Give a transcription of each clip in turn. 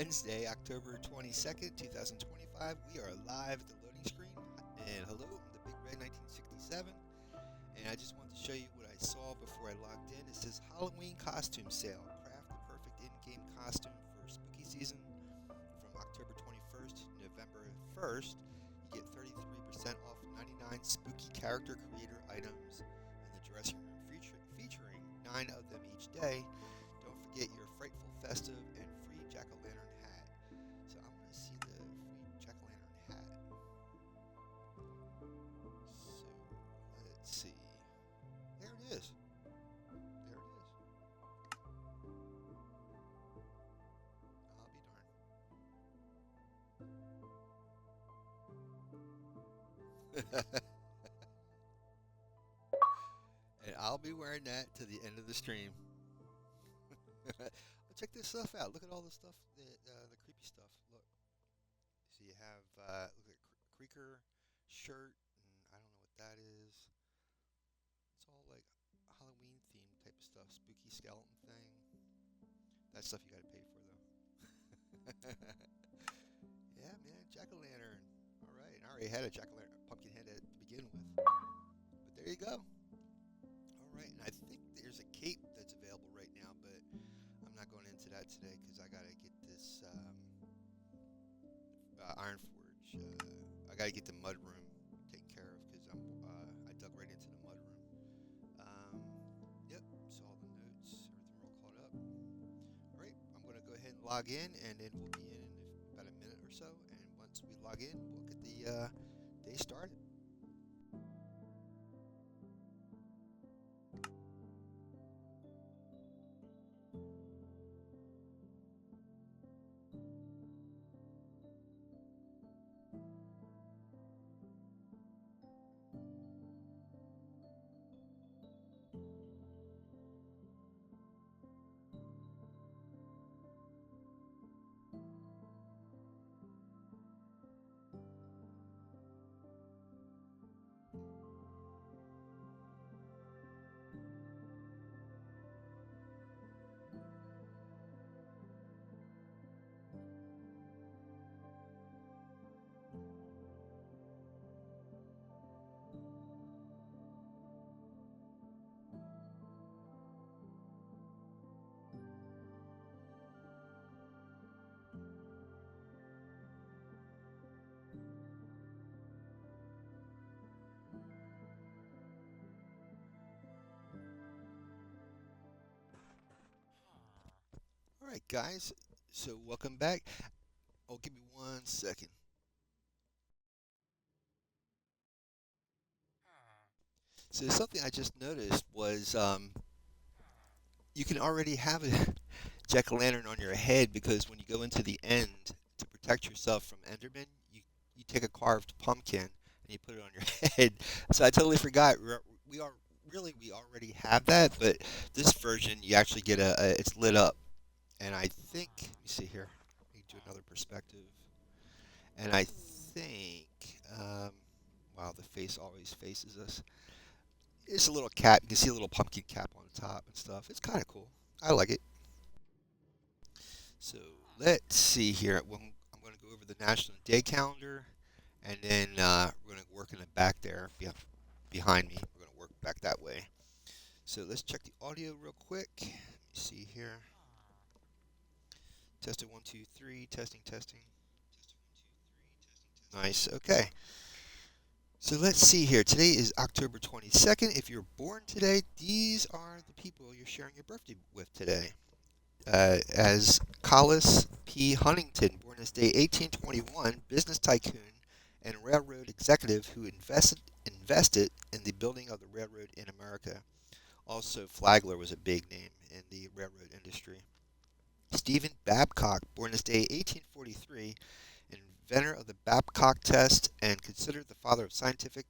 Wednesday, October 22nd, 2025. We are live at the loading screen. And hello, I'm the Big Red 1967. And I just wanted to show you what I saw before I logged in. It says Halloween costume sale. Craft the perfect in-game costume for spooky season from October 21st to November 1st. You get 33% off 99 spooky character creator items in the dressing room, featuring 9 of them each day. Don't forget your frightful, festive, and free jack-o'-lantern hat. So I'm going to see the free jack-o'-lantern hat. So let's see. There it is. There it is. I'll be darned. And I'll be wearing that to the end of the stream. Well, check this stuff out. Look at all the stuff, the creepy stuff. Look. So you have look at Creaker shirt, and I don't know what that is. It's all like Halloween themed type of stuff. Spooky skeleton thing. That stuff you gotta pay for though. Yeah, man, jack o' lantern. All right, I already had a jack o' lantern pumpkin head to begin with, but there you go. All right, and I think there's a cape that's available right now, but I'm not going into that today because I gotta get this Iron Forge. I gotta get the mud room taken care of because I dug right into the mud room. Um, yep, saw the notes, everything all caught up. All right, I'm gonna go ahead and log in, and then we'll be in about a minute or so. And once we log in, we'll get the day started. All right, guys. So welcome back. Oh, give me 1 second. So something I just noticed was you can already have a jack-o'-lantern on your head because when you go into the end to protect yourself from Enderman, you take a carved pumpkin and you put it on your head. So I totally forgot. We already have that, but this version you actually get it's lit up, and I think let me see here. Let me do another perspective, and I think wow, the face always faces us. It's a little cap. You can see a little pumpkin cap on the top and stuff. It's kind of cool. I like it. So let's see here. Well, I'm going to go over the National Day calendar, and then we're going to work in the back there behind me. We're going to work back that way. So let's check the audio real quick. Let me see here. Testing 1, 2, 3. Testing, testing. Nice. Okay. So let's see here. Today is October 22nd. If you're born today, these are the people you're sharing your birthday with today. As Collis P. Huntington, born this day 1821, business tycoon and railroad executive who invested in the building of the railroad in America. Also, Flagler was a big name in the railroad industry. Stephen Babcock, born this day 1843, inventor of the Babcock test and considered the father of scientific.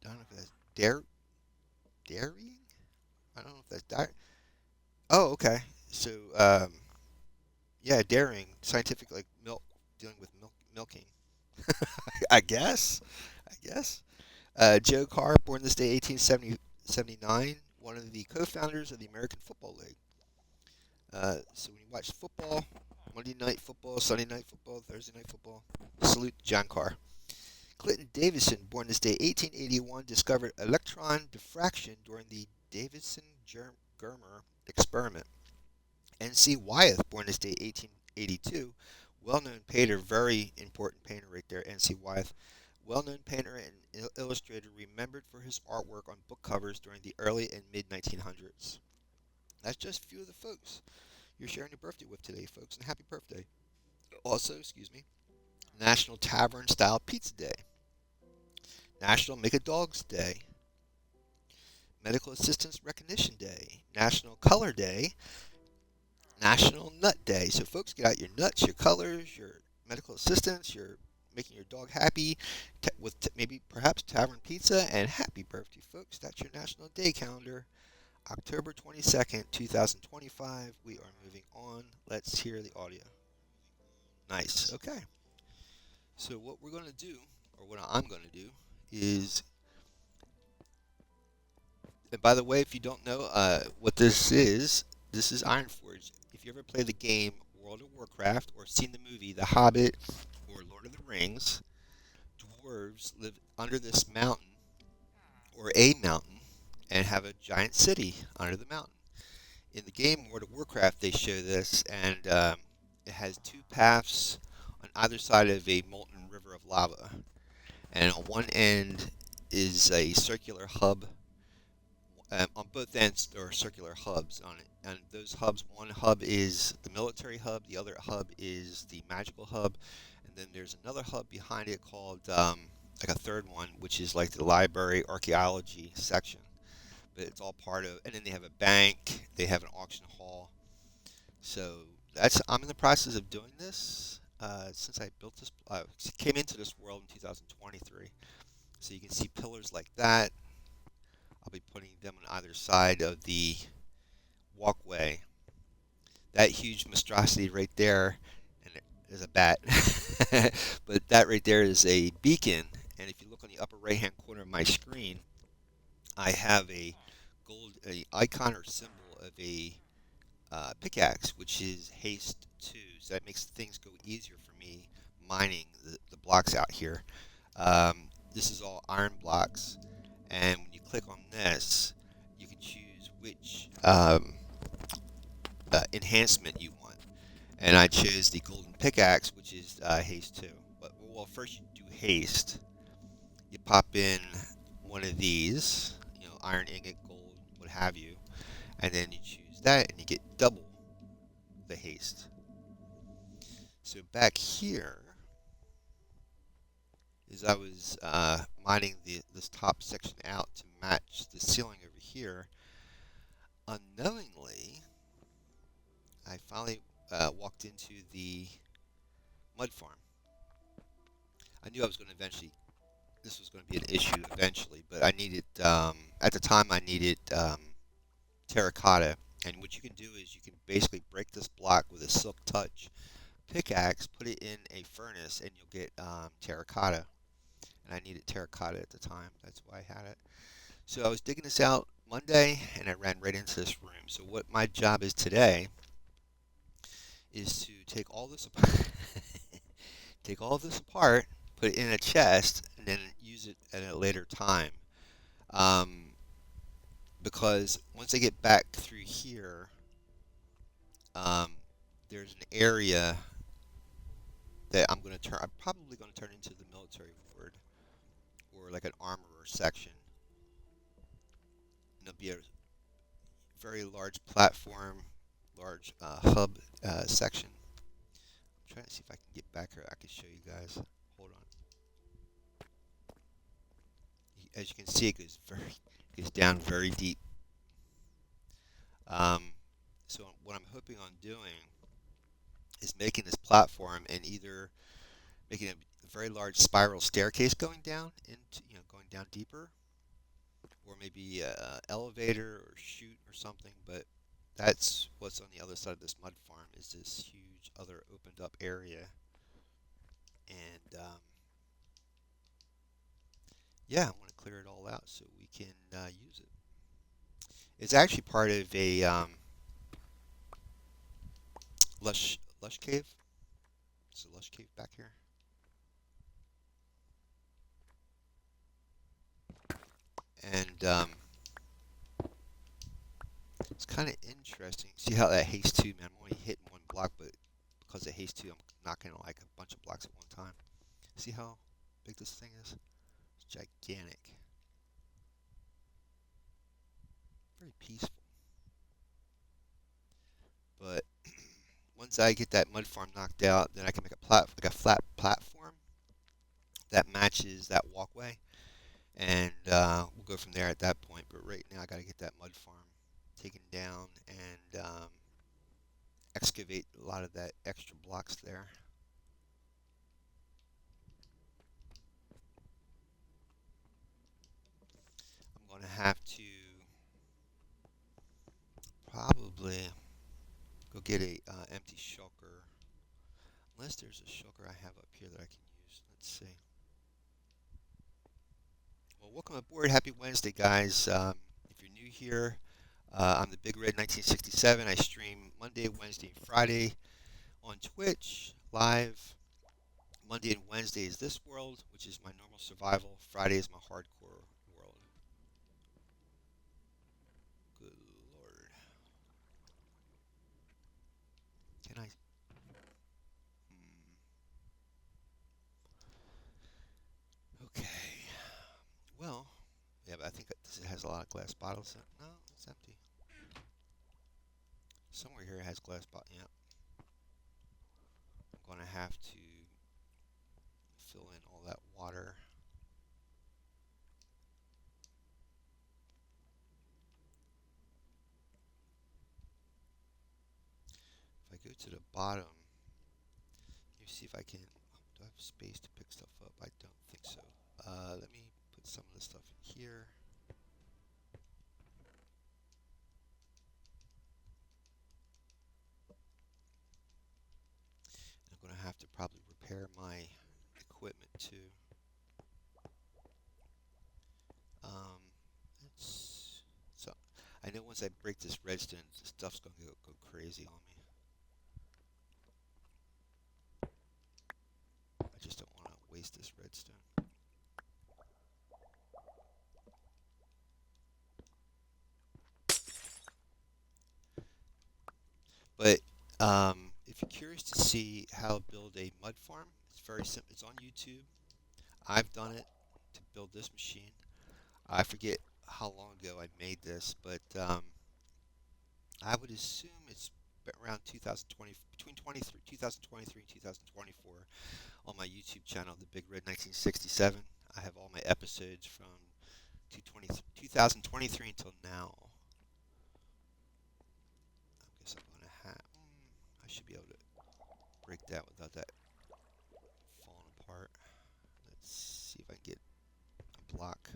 I don't know if that's dairying. I don't know if that's Oh, okay. So, yeah, dairying, scientific like milk, dealing with milking. I guess. I guess. Joe Carr, born this day, 1879, one of the co-founders of the American Football League. So when you watch football, Monday night football, Sunday night football, Thursday night football, salute John Carr. Clinton Davidson, born this day 1881, discovered electron diffraction during the Davidson-Germer experiment. N.C. Wyeth, born this day 1882, well-known painter, very important painter right there, N.C. Wyeth, well-known painter and illustrator, remembered for his artwork on book covers during the early and mid-1900s. That's just a few of the folks you're sharing your birthday with today, folks, and happy birthday. Also, excuse me, National Tavern Style Pizza Day, National Make a Dogs Day, Medical Assistance Recognition Day, National Color Day, National Nut Day. So, folks, get out your nuts, your colors, your medical assistance, your making your dog happy with maybe perhaps tavern pizza, and happy birthday, folks. That's your National Day calendar. October 22nd, 2025. We are moving on. Let's hear the audio. Nice. Okay. So, what we're going to do, or what I'm going to do, is, and by the way, if you don't know what this is Ironforge. If you ever play the game World of Warcraft or seen the movie The Hobbit or Lord of the Rings, dwarves live under this mountain or a mountain and have a giant city under the mountain. In the game World of Warcraft, they show this, and it has two paths on either side of a molten river of lava. And on one end is a circular hub. On both ends, there are circular hubs on it. And those hubs, one hub is the military hub, the other hub is the magical hub, and then there's another hub behind it called, like a third one, which is like the library archaeology section. But it's all part of, and then they have a bank, they have an auction hall. So I'm in the process of doing this since I built this, came into this world in 2023. So you can see pillars like that. I'll be putting them on either side of the walkway. That huge monstrosity right there, and there's a bat, but that right there is a beacon. And if you look on the upper right-hand corner of my screen, I have a icon or symbol of a pickaxe, which is haste 2. So that makes things go easier for me mining the blocks out here. This is all iron blocks, and when you click on this, you can choose which enhancement you want. And I chose the golden pickaxe, which is haste 2. But well, first you do haste. You pop in one of these, iron ingot, gold, what have you, and then you choose that, and you get double the haste. So back here is I was mining this top section out to match the ceiling over here. Unknowingly, I finally walked into the mud farm. I knew I was going to eventually, this was going to be an issue eventually, but I needed, at the time I needed terracotta. And what you can do is you can basically break this block with a silk touch pickaxe, put it in a furnace, and you'll get terracotta. And I needed terracotta at the time. That's why I had it. So I was digging this out Monday, and I ran right into this room. So what my job is today is to take all this apart, take all this apart, put it in a chest, and then use it at a later time. Um, because once I get back through here, there's an area that I'm probably going to turn into the military ward, or like an armorer section. And there'll be a very large platform, large hub section. I'm trying to see if I can get back here. I can show you guys. Hold on. As you can see, it goes down very deep. So what I'm hoping on doing is making this platform and either making a very large spiral staircase going down into, going down deeper, or maybe a elevator or chute or something. But that's what's on the other side of this mud farm, is this huge other opened up area. And yeah, I want to clear it all out so we can use it. It's actually part of a Lush Cave. It's a Lush Cave back here. And it's kind of interesting. See how that haste 2, man, I'm only hitting one block, but because of haste 2, I'm knocking like a bunch of blocks at one time. See how big this thing is? It's gigantic. Very peaceful. But once I get that mud farm knocked out, then I can make like a flat platform that matches that walkway, and we'll go from there at that point. But right now, I got to get that mud farm taken down and excavate a lot of that extra blocks there. I'm going to have to probably go get a empty shulker, unless there's a shulker I have up here that I can use. Let's see. Well, welcome aboard. Happy Wednesday, guys. If you're new here, I'm the Big Red 1967. I stream Monday, Wednesday, and Friday on Twitch live. Monday and Wednesday is this world, which is my normal survival. Friday is my hardcore world. Good Lord. Can I? Okay. Well, yeah, but I think this has a lot of glass bottles. No, it's empty. Somewhere here it has glass bottles. Yeah. I'm going to have to fill in all that water. If I go to the bottom, let me see if I can. Do I have space to pick stuff up? I don't think so. Let me put some of the stuff in here. I'm going to have to probably repair my equipment too. It's so I know once I break this redstone, stuff's going to go crazy on me. I just don't want to waste this redstone. But if you're curious to see how to build a mud farm, it's very simple. It's on YouTube. I've done it to build this machine. I forget how long ago I made this, but I would assume it's around 2020, between 2023 and 2024 on my YouTube channel, The Big Red 1967. I have all my episodes from 2023 until now. I guess I'm going to have... I should be able to break that without that falling apart. Let's see if I can get a block.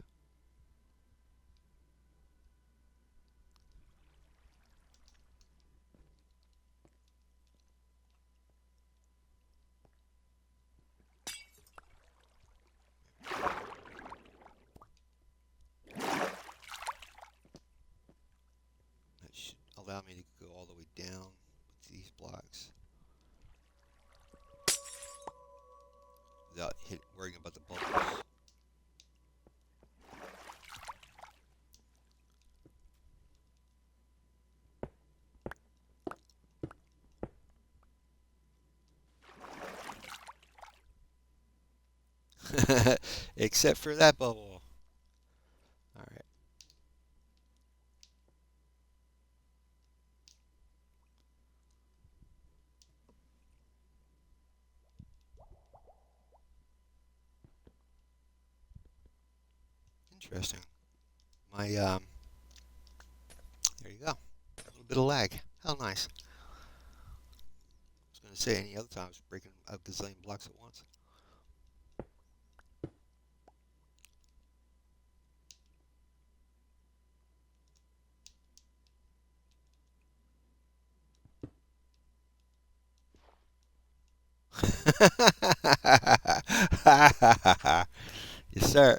That should allow me to go all the way down with these blocks without worrying about the bubbles. Except for that bubble. Alright. Interesting. My, there you go. A little bit of lag. How nice. I was going to say any other time I was breaking a gazillion blocks at once. Yes, sir.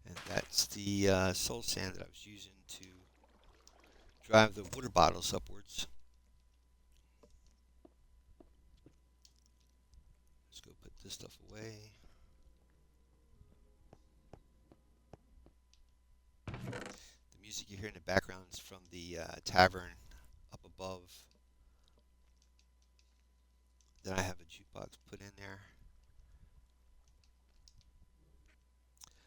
And that's the soul bottle sand that I was using to drive the water bottles upwards. Let's go put this stuff away. The music you hear in the background is from the tavern up above. Then I have a jukebox put in there.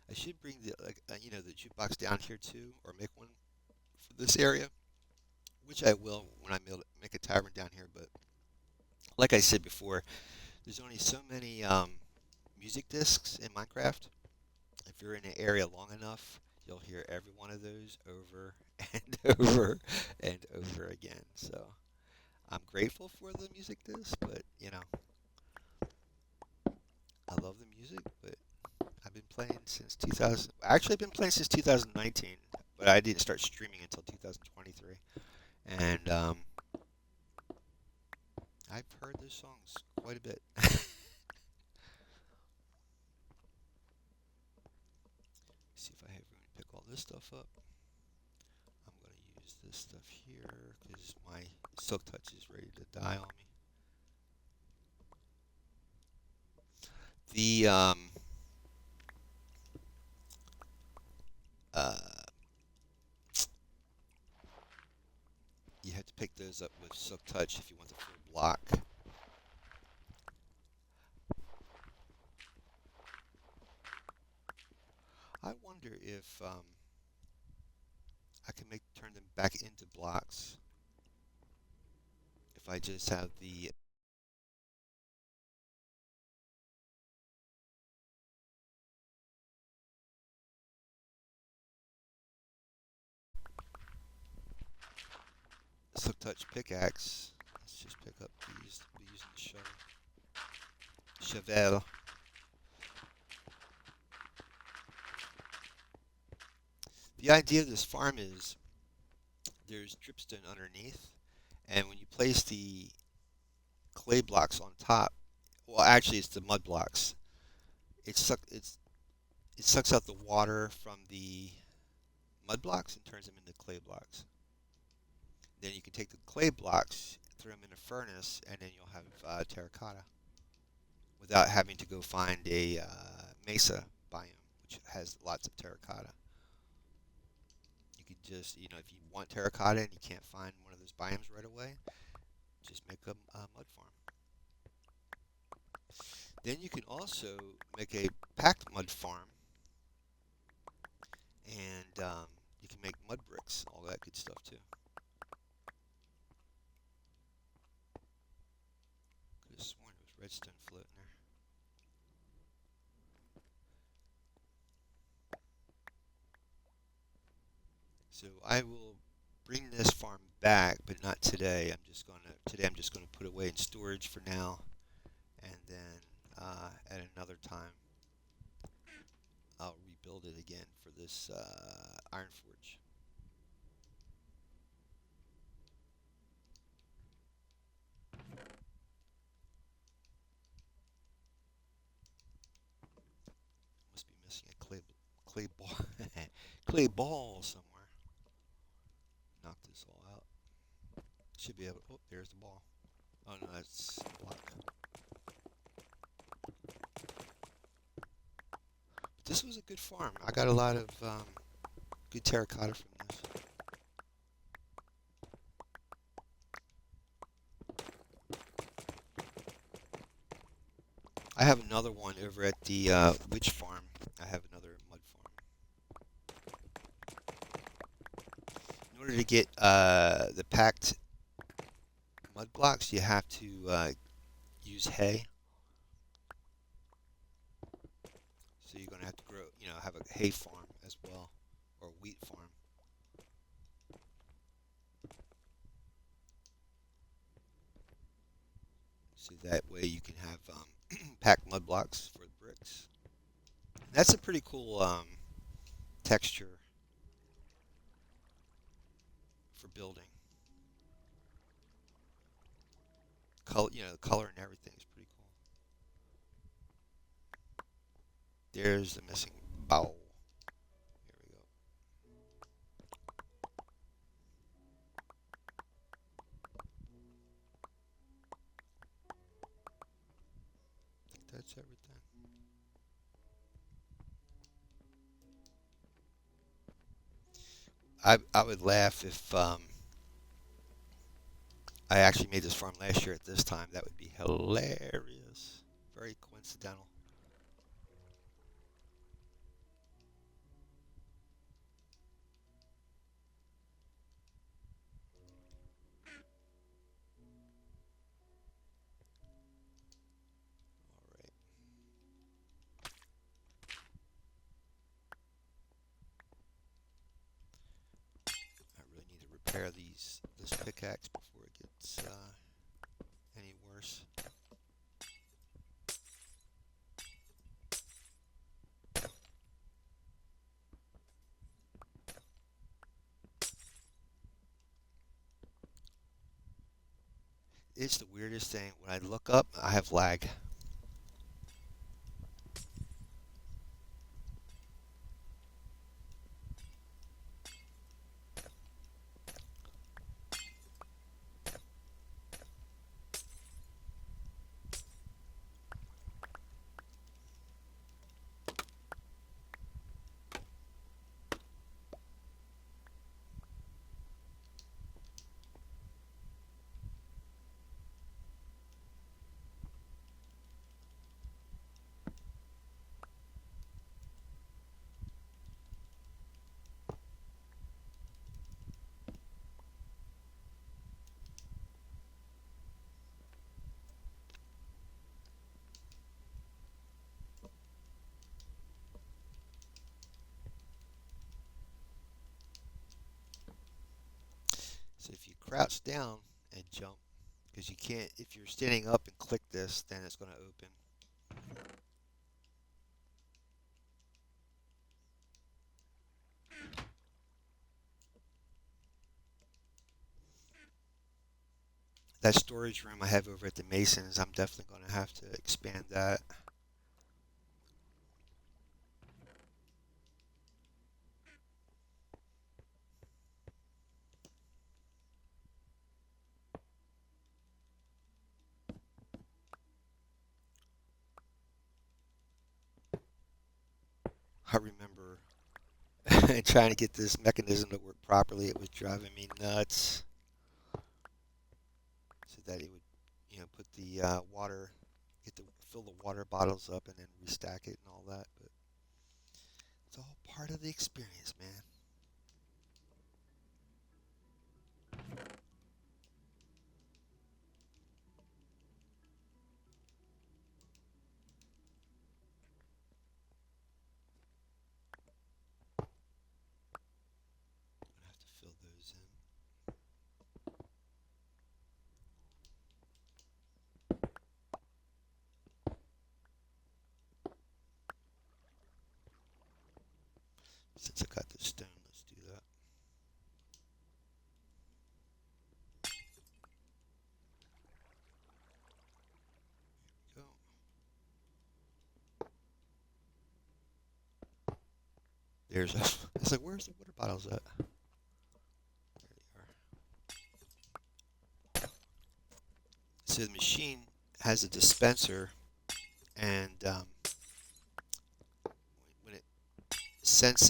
I should bring the the jukebox down here too, or make one for this area, which I will when I make a tavern down here. But like I said before, there's only so many music discs in Minecraft. If you're in an area long enough, you'll hear every one of those over and over and over again. So I'm grateful for the music disc, but I love the music, but I've been playing since 2000. Actually, I've been playing since 2019, but I didn't start streaming until 2023. And I've heard those songs quite a bit. See if I have room to pick all this stuff up. I'm going to use this stuff here because my Silk Touch is ready to die on me. The uh, you have to pick those up with Silk Touch if you want the full block. I wonder if I can turn them back into blocks if I just have the Silk Touch pickaxe. Let's just pick up these. We'll be using the shovel. The idea of this farm is there's dripstone underneath, and when you place the clay blocks on top, well, actually it's the mud blocks. It sucks out the water from the mud blocks and turns them into clay blocks. Then you can take the clay blocks, throw them in a furnace, and then you'll have terracotta without having to go find a mesa biome, which has lots of terracotta. You could just, if you want terracotta and you can't find one of those biomes right away, just make a mud farm. Then you can also make a packed mud farm, and you can make mud bricks, all that good stuff too. Could have sworn there was redstone floating there. So I will bring this farm back, but not today. I'm just gonna put it away in storage for now, and then at another time I'll rebuild it again for this Iron Forge. Must be missing a clay ball clay ball somewhere. Knock this all out. Should be able. Oh, there's the ball. Oh no, that's block. But this was a good farm. I got a lot of good terracotta from this. I have another one over at the witch farm. I have another mud farm. In order to get the packed mud blocks, you have to use hay. So you're gonna have to grow, have a hay farm as well, or a wheat farm. So that way you can have packed mud blocks for the bricks. And that's a pretty cool texture for building. The color and everything is pretty cool. There's the missing bowl. Here we go. that's everything. I would laugh if I actually made this farm last year at this time. That would be hilarious. Very coincidental. All right. I really need to repair this pickaxe before it gets any worse. It's the weirdest thing. When I look up, I have lag. So if you crouch down and jump, because you can't, if you're standing up and click this, then it's going to open. That storage room I have over at the Masons, I'm definitely going to have to expand that. I remember trying to get this mechanism to work properly. It was driving me nuts. So that it would, put the water, get the fill the water bottles up and then restack it and all that. But it's all part of the experience, man. I'm gonna have to fill those in. Since I got the stone, let's do that. Go. There's a. It's like, where's the water bottles at? There they are. So the machine has a dispenser, and when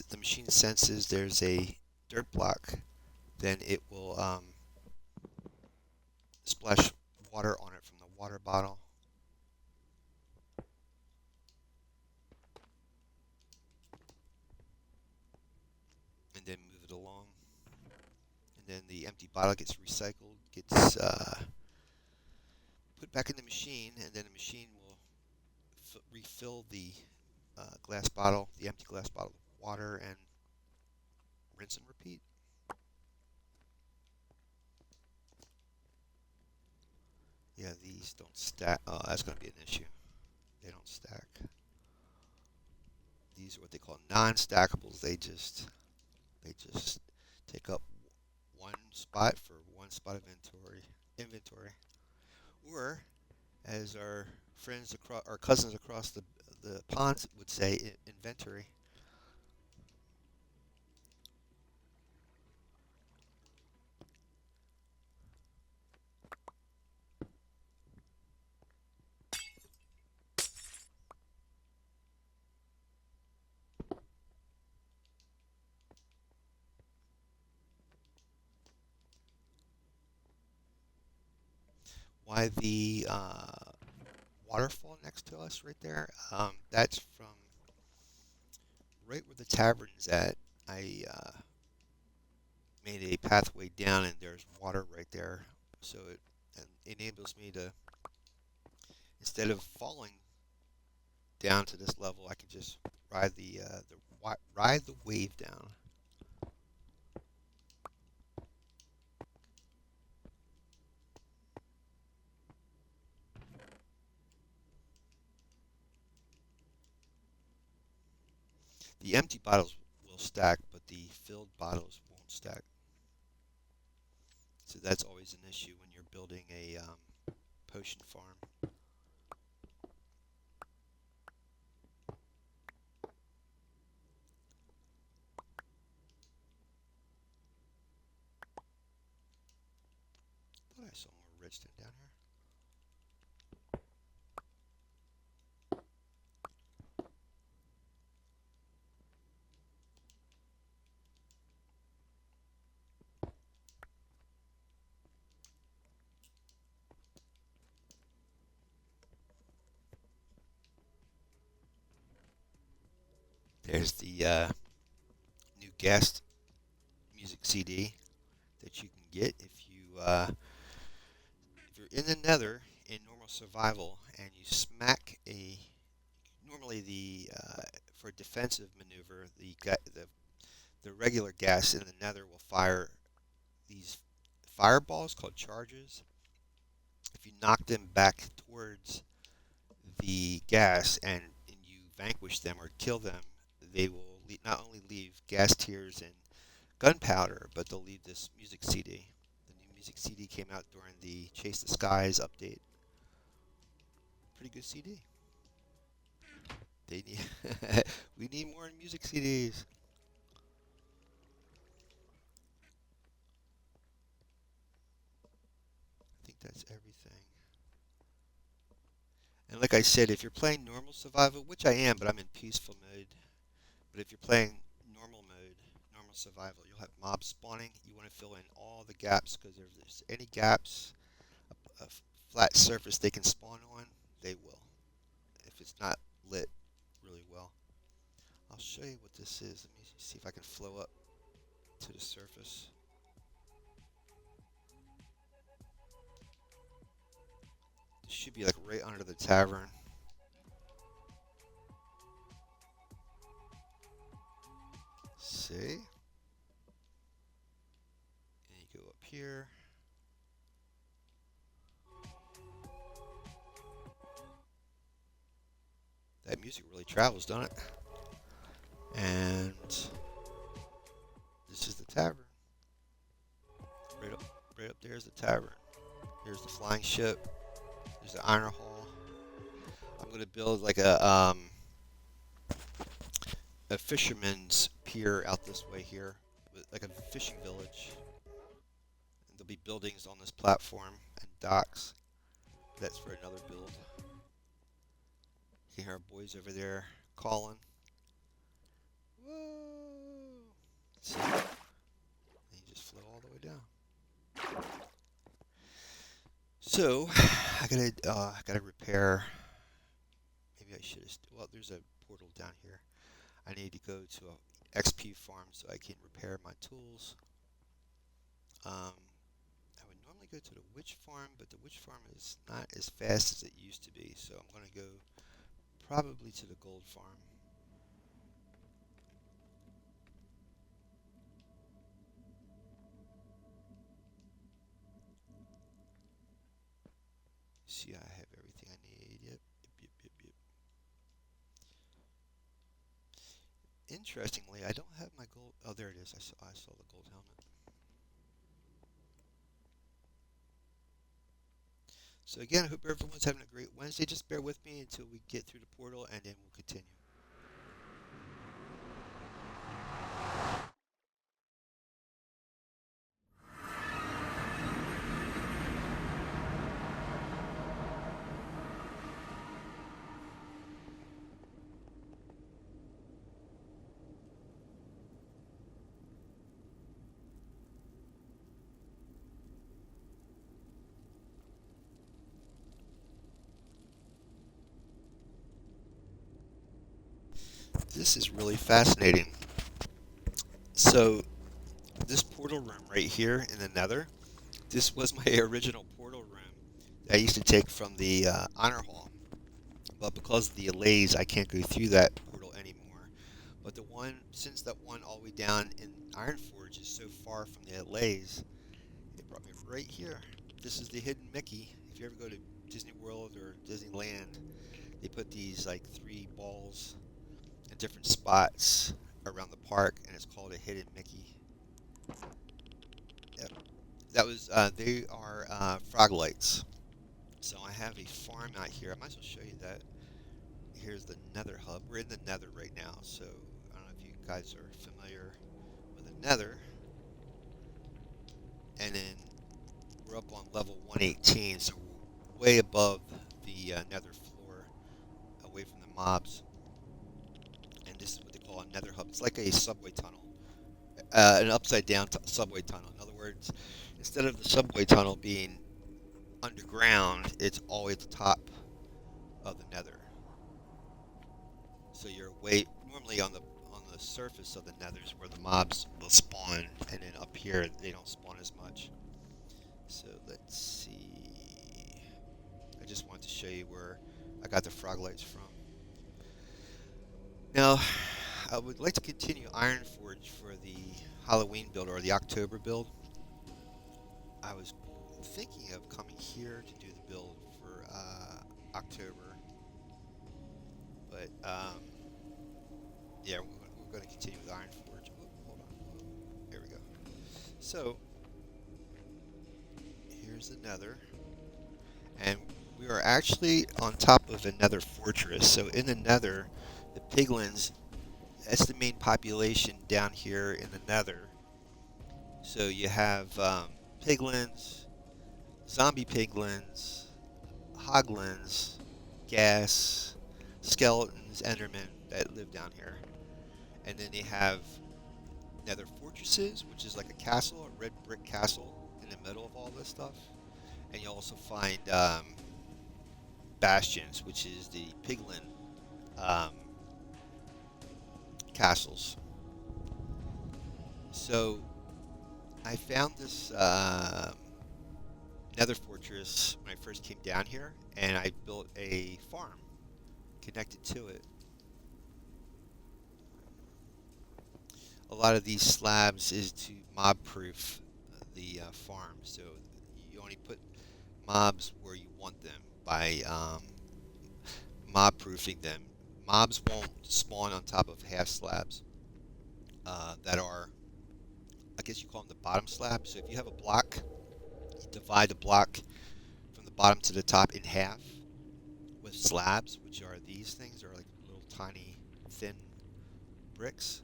the machine senses there's a dirt block, then it will splash water on it from the water bottle. And then move it along. And then the empty bottle gets recycled, gets put back in the machine, and then the machine will refill the glass bottle, the empty glass bottle with water, and rinse and repeat. Yeah, these don't stack. Oh, that's going to be an issue. They don't stack. These are what they call non-stackables. They just take up one spot for one spot of inventory. Or, as our friends across, our cousins across the pond would say, inventory. why the waterfall next to us right there, that's from right where the tavern's at. I made a pathway down and there's water right there. So it enables me to, instead of falling down to this level, I can just ride ride the wave down. The empty bottles will stack, but the filled bottles won't stack. So that's always an issue when you're building a potion farm. I thought I saw more redstone down here. There's the new guest music CD that you can get if you're in the Nether in normal survival and you smack a normally the for a defensive maneuver the regular gas in the Nether will fire these fireballs called charges. If you knock them back towards the gas and you vanquish them or kill them, they will not only leave gas tears and gunpowder, but they'll leave this music CD. The new music CD came out during the Chase the Skies update. Pretty good CD. They need we need more music CDs. I think that's everything. And like I said, if you're playing normal survival, which I am, but I'm in peaceful mode. But if you're playing normal mode, normal survival, you'll have mobs spawning. You want to fill in all the gaps because if there's any gaps, a flat surface they can spawn on, they will. If it's not lit really well. I'll show you what this is. Let me see if I can flow up to the surface. This should be like right under the tavern. See? And you go up here. That music really travels, don't it? And this is the tavern. Right up there is the tavern. Here's the flying ship. There's the iron hall. I'm gonna build like a fisherman's pier out this way here, like a fishing village. And there'll be buildings on this platform and docks. That's for another build. You can hear our boys over there calling. Whoa! See? And you just flow all the way down. So I gotta repair. Maybe I should have. Well, there's a portal down here. I need to go to a XP farm so I can repair my tools. I would normally go to the witch farm, but the witch farm is not as fast as it used to be, so I'm going to go probably to the gold farm. See, I have everything I need. Yep. Interestingly, I don't have my gold. Oh, there it is. I saw the gold helmet. So again, I hope everyone's having a great Wednesday. Just bear with me until we get through the portal, and then we'll continue. this is really fascinating. So this portal room right here in the Nether, this was my original portal room that I used to take from the Honor Hall. But because of the allays, I can't go through that portal anymore. But the one, since that one all the way down in Ironforge is so far from the allays, it brought me right here. This is the hidden Mickey. If you ever go to Disney World or Disneyland, they put these like 3 balls in different spots around the park, and it's called a hidden Mickey. Yep. That was, they are Froglites. So I have a farm out here. I might as well show you that. Here's the Nether hub. We're in the Nether right now, so I don't know if you guys are familiar with the Nether. And then we're up on level 118, so we're way above the Nether floor, away from the mobs. And this is what they call a Nether hub. It's like a subway tunnel, an upside down subway tunnel. In other words, instead of the subway tunnel being underground, it's always at the top of the Nether. So you're way normally on the surface of the Nethers where the mobs will spawn, and then up here they don't spawn as much. So let's see. I just wanted to show you where I got the Froglites from. Now, I would like to continue Ironforge for the Halloween build or the October build. I was thinking of coming here to do the build for October, but yeah, we're going to continue with Ironforge. Oh, hold on. There we go. So, here's the Nether. And we are actually on top of a Nether fortress. So in the Nether, the piglins, that's the main population down here in the Nether. So you have piglins, zombie piglins, hoglins, ghast, skeletons, endermen that live down here. And then they have Nether fortresses, which is like a castle, a red brick castle in the middle of all this stuff. And you also find bastions, which is the piglin um, castles. So I found this Nether fortress when I first came down here, and I built a farm connected to it. A lot of these slabs is to mob-proof the farm, so you only put mobs where you want them by mob-proofing them. Mobs won't spawn on top of half slabs that are, I guess you call them the bottom slab. So if you have a block, you divide the block from the bottom to the top in half with slabs, which are these things. They're like little tiny, thin bricks.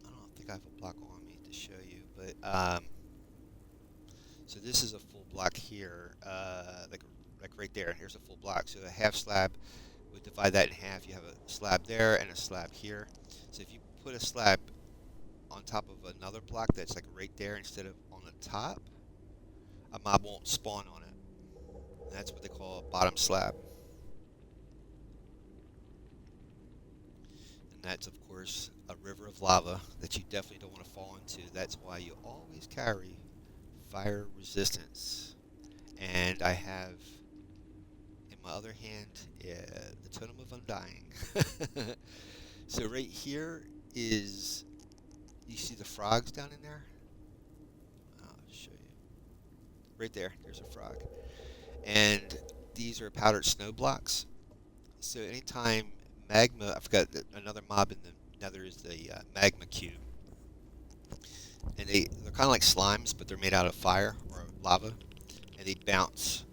I don't think I have a block on me to show you, but so this is a full block here, like right there, and here's a full block. So a half slab, we divide that in half. You have a slab there and a slab here. So if you put a slab on top of another block that's like right there instead of on the top, a mob won't spawn on it. And that's what they call a bottom slab. And that's, of course, a river of lava that you definitely don't want to fall into. That's why you always carry fire resistance. And I have in my other hand the Totem of Undying. So right here is, you see the frogs down in there? I'll show you. Right there, there's a frog. And these are powdered snow blocks. So anytime magma, I forgot that another mob in the Nether is the magma cube. And they're kind of like slimes, but they're made out of fire or lava. And they bounce.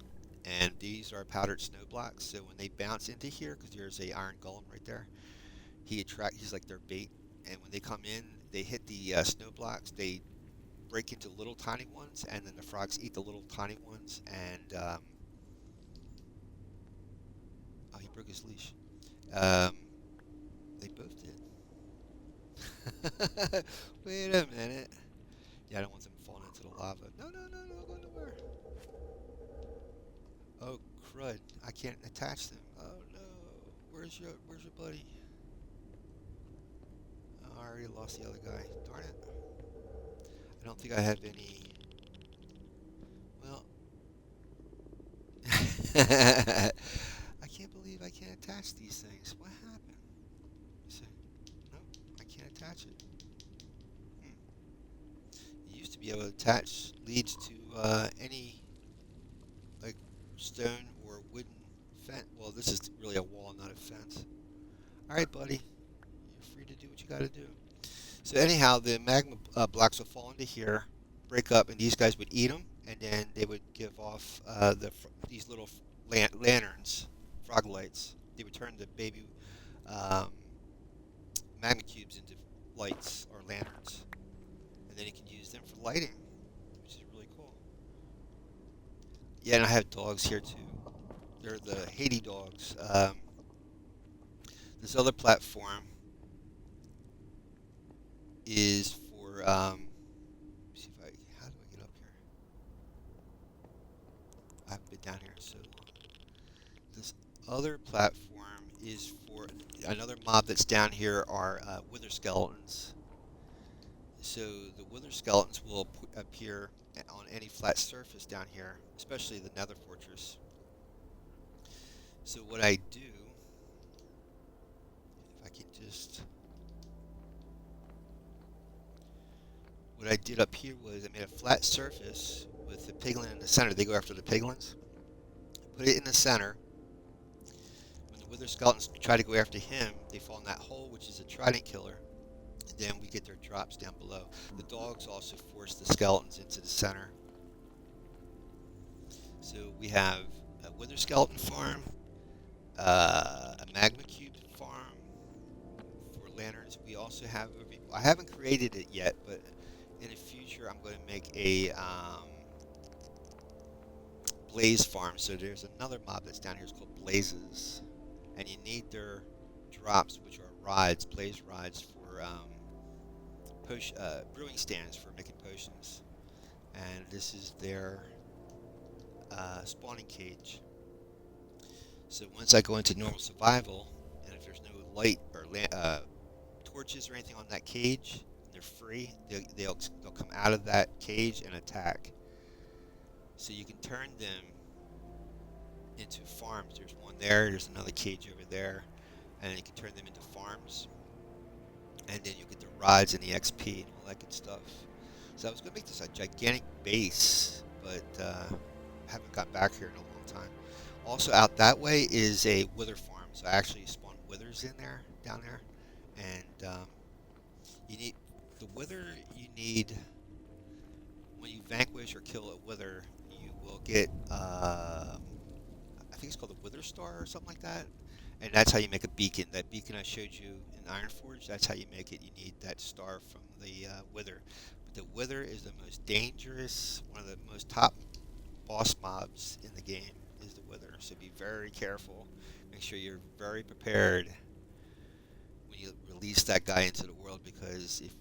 And these are powdered snow blocks. So when they bounce into here, because there's a iron golem right there, he's like their bait. And when they come in, they hit the snow blocks. They break into little tiny ones, and then the frogs eat the little tiny ones. And oh, he broke his leash. They both did. Wait a minute. Yeah, I don't want them falling into the lava. No, go nowhere. Oh, crud. I can't attach them. Oh, no. Where's your buddy? already lost the other guy. Darn it. I don't think I have any. Well, I can't believe I can't attach these things. What happened? See, no, I can't attach it. Hmm. You used to be able to attach leads to any like stone or wooden fence. Well, this is really a wall, not a fence. All right, buddy. You're free to do what you got to do. So anyhow, the magma blocks will fall into here, break up, and these guys would eat them, and then they would give off these little lanterns, frog lights. They would turn the baby um, magma cubes into lights or lanterns, and then you can use them for lighting, which is really cool. Yeah, and I have dogs here too. They're the Haiti dogs. This other platform is for see if I how do I get up here? I haven't been down here in so long. This other platform is for another mob that's down here are wither skeletons. So the wither skeletons will appear on any flat surface down here, especially the Nether Fortress. So what I do, if I can just, what I did up here was I made a flat surface with the piglin in the center. They go after the piglins. Put it in the center. When the wither skeletons try to go after him, they fall in that hole, which is a trident killer. And then we get their drops down below. The dogs also force the skeletons into the center. So we have a wither skeleton farm, a magma cube farm for lanterns. We also have, I haven't created it yet, but in the future I'm going to make a blaze farm. So there's another mob that's down here. It's called blazes, and you need their drops, which are rods, blaze rods for brewing stands for making potions. And this is their spawning cage. So once I go into normal survival, and if there's no light or torches or anything on that cage, they're free. They'll come out of that cage and attack. So you can turn them into farms. There's one there. There's another cage over there, and you can turn them into farms. And then you get the rods and the XP and all that good stuff. So I was going to make this a gigantic base, but haven't got back here in a long time. Also out that way is a wither farm. So I actually spawned withers in there, down there. And you need, the wither you need, when you vanquish or kill a wither, you will get, I think it's called the Wither Star or something like that. And that's how you make a beacon. That beacon I showed you in Ironforge, that's how you make it. You need that star from the Wither. But the Wither is the most dangerous, one of the most top boss mobs in the game is the Wither. So be very careful. Make sure you're very prepared when you release that guy into the world, because if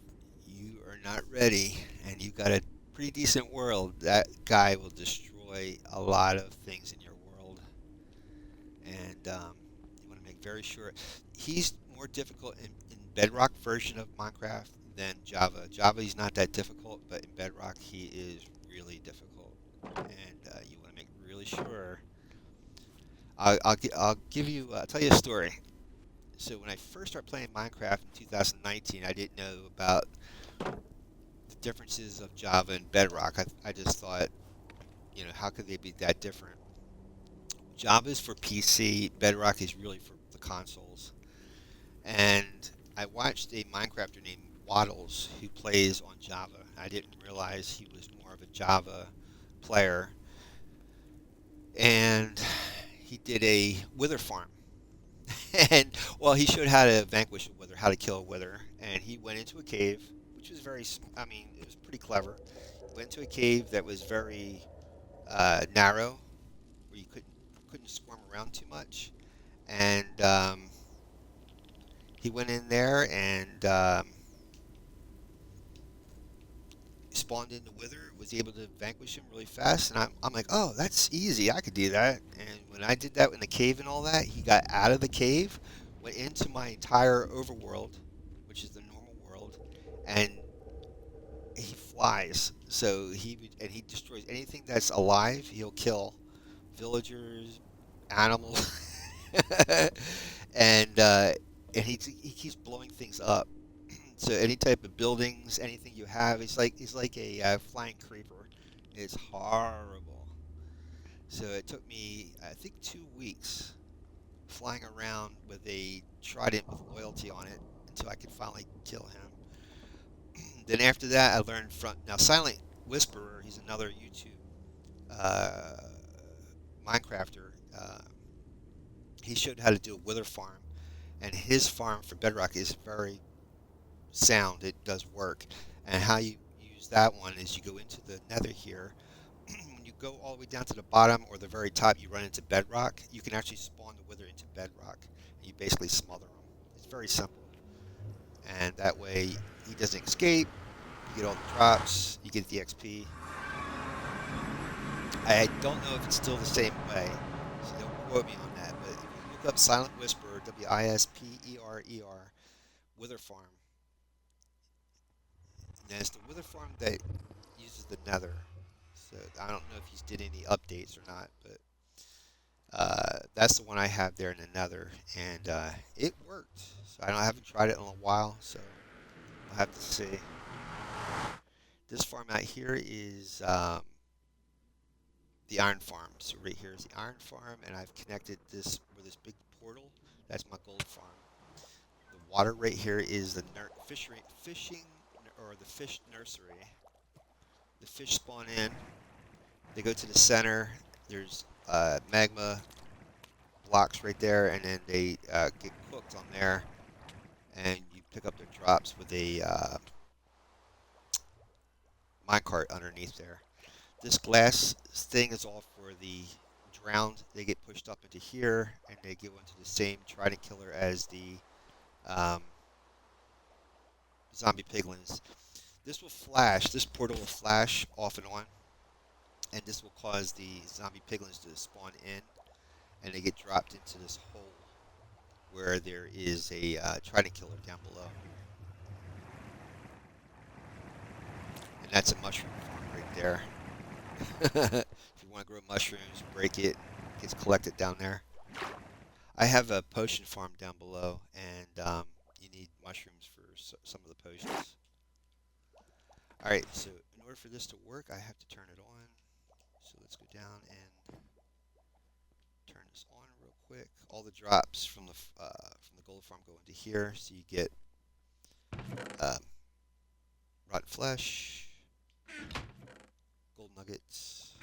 you are not ready and you've got a pretty decent world, that guy will destroy a lot of things in your world. And you want to make very sure. He's more difficult in Bedrock version of Minecraft than Java. Java is not that difficult, but in Bedrock he is really difficult. And you want to make really sure. I'll tell you a story. So when I first started playing Minecraft in 2019, I didn't know about the differences of Java and Bedrock. I just thought, how could they be that different? Java is for PC, Bedrock is really for the consoles. And I watched a Minecrafter named Waddles who plays on Java. I didn't realize he was more of a Java player. And he did a wither farm. And, well, he showed how to vanquish a wither, how to kill a wither. And he went into a cave, which was it was pretty clever. He went into a cave that was very narrow, where you couldn't swarm around too much. And he went in there and spawned in the wither, was able to vanquish him really fast. And I'm like, oh, that's easy. I could do that. And when I did that in the cave and all that, he got out of the cave, went into my entire overworld, which is the normal world, and he flies. So he destroys anything that's alive. He'll kill villagers, animals, and he keeps blowing things up. So any type of buildings, anything you have, he's like a flying creeper. It's horrible. So it took me, I think, 2 weeks flying around with a trident with loyalty on it until I could finally kill him. Then after that, I learned from now Silent Whisperer. He's another YouTube uh, Minecrafter. He showed how to do a wither farm, and his farm for Bedrock is very sound. It does work, and how you use that one is you go into the Nether here. When you go all the way down to the bottom or the very top, you run into Bedrock. You can actually spawn the wither into Bedrock, and you basically smother him. It's very simple, and that way he doesn't escape. You get all the drops. You get the XP. I don't know if it's still the same way, so don't quote me on that. But if you look up Silent Whisperer, Whisperer, Wither Farm, and it's the Wither Farm that uses the Nether. So I don't know if he's did any updates or not, but that's the one I have there in the Nether, and it worked. So I haven't tried it in a while, so we'll have to see. This farm out here is the iron farm. So right here is the iron farm, and I've connected this with this big portal. That's my gold farm. The water right here is the fishing or the fish nursery. The fish spawn in. They go to the center. There's magma blocks right there, and then they get cooked on there, and you pick up their drops with a minecart underneath there. This glass thing is all for the drowned. They get pushed up into here, and they go into the same trident killer as the um, zombie piglins. This will flash. This portal will flash off and on, and this will cause the zombie piglins to spawn in, and they get dropped into this hole where there is a trident killer down below. And that's a mushroom farm right there. If you want to grow mushrooms, break it. It gets collected down there. I have a potion farm down below, and you need mushrooms for some of the potions. Alright, so in order for this to work, I have to turn it on. So let's go down and turn this on real quick. All the drops from the gold farm go into here, so you get rotten flesh, gold nuggets,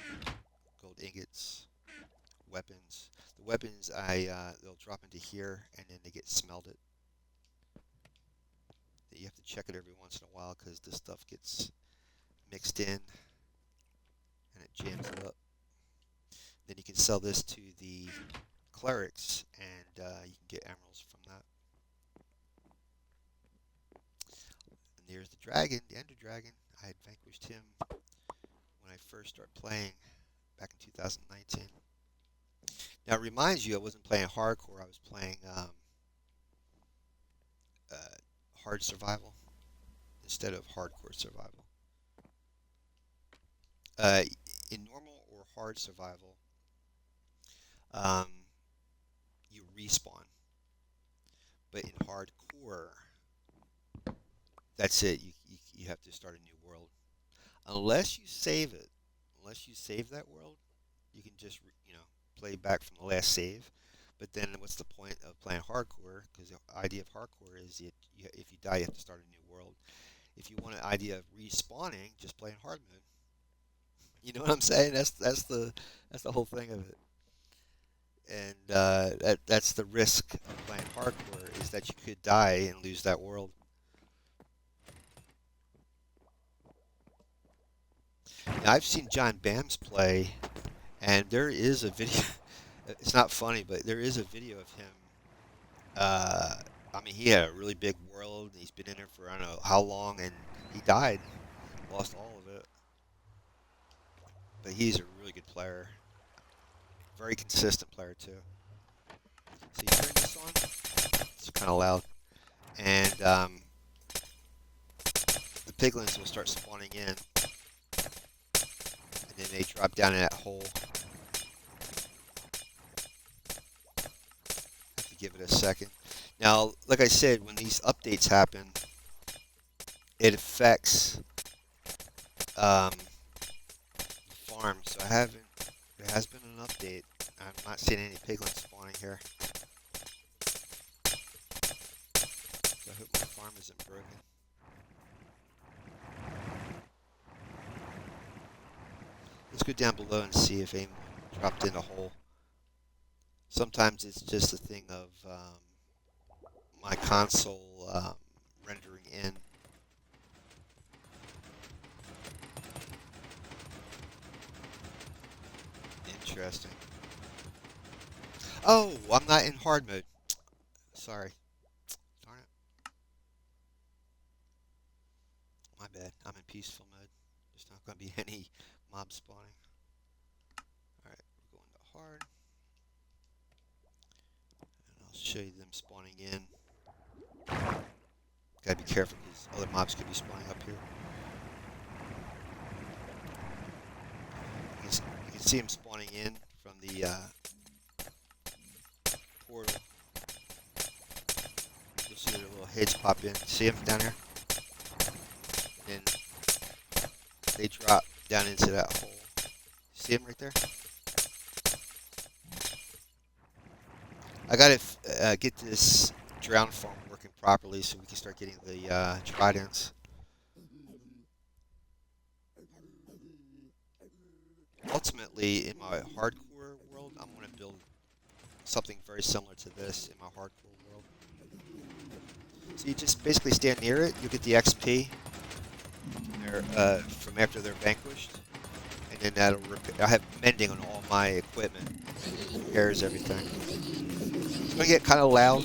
gold ingots, weapons. The weapons they'll drop into here, and then they get smelted. You have to check it every once in a while because this stuff gets mixed in and it jams it up. Then you can sell this to the clerics, and you can get emeralds from that. And there's the dragon, the Ender Dragon. I had vanquished him when I first started playing back in 2019. Now it reminds you I wasn't playing hardcore, I was playing hard survival instead of hardcore survival. In normal or hard survival, you respawn, but in hardcore, that's it. You have to start a new world, unless you save it. Unless you save that world, you can just play back from the last save. But then what's the point of playing hardcore? Because the idea of hardcore is if you die, you have to start a new world. If you want an idea of respawning, just play in hard mode. You know what I'm saying? That's the whole thing of it. And that's the risk of playing hardcore is that you could die and lose that world. Now, I've seen John Bams play, and there is a video. It's not funny, but there is a video of him. I mean, he had a really big world. He's been in there for I don't know how long, and he died, lost all of it. But he's a really good player, very consistent player too. So you turn this on. It's kind of loud, and piglins will start spawning in, and then they drop down in that hole. Have to give it a second. Now, like I said, when these updates happen, it affects the farm. So there has been an update. I'm not seeing any piglins spawning here. So I hope my farm isn't broken. Let's go down below and see if anyone dropped in a hole. Sometimes it's just a thing of my console rendering in. Interesting. Oh, I'm not in hard mode. Sorry. Darn it. My bad. I'm in peaceful mode. There's not going to be any mob spawning. Alright, we're going to hard. And I'll show you them spawning in. Gotta be careful because other mobs could be spawning up here. You can see them spawning in from the portal. You'll see their little heads pop in. See them down there? And they drop down into that hole. See them right there? I gotta get this drown farm working properly so we can start getting the tridents. Ultimately, in my hardcore world, I'm going to build something very similar to this in my hardcore world. So you just basically stand near it, you get the XP from after they're vanquished, and then that'll I have mending on all my equipment, repairs everything. It's going to get kind of loud.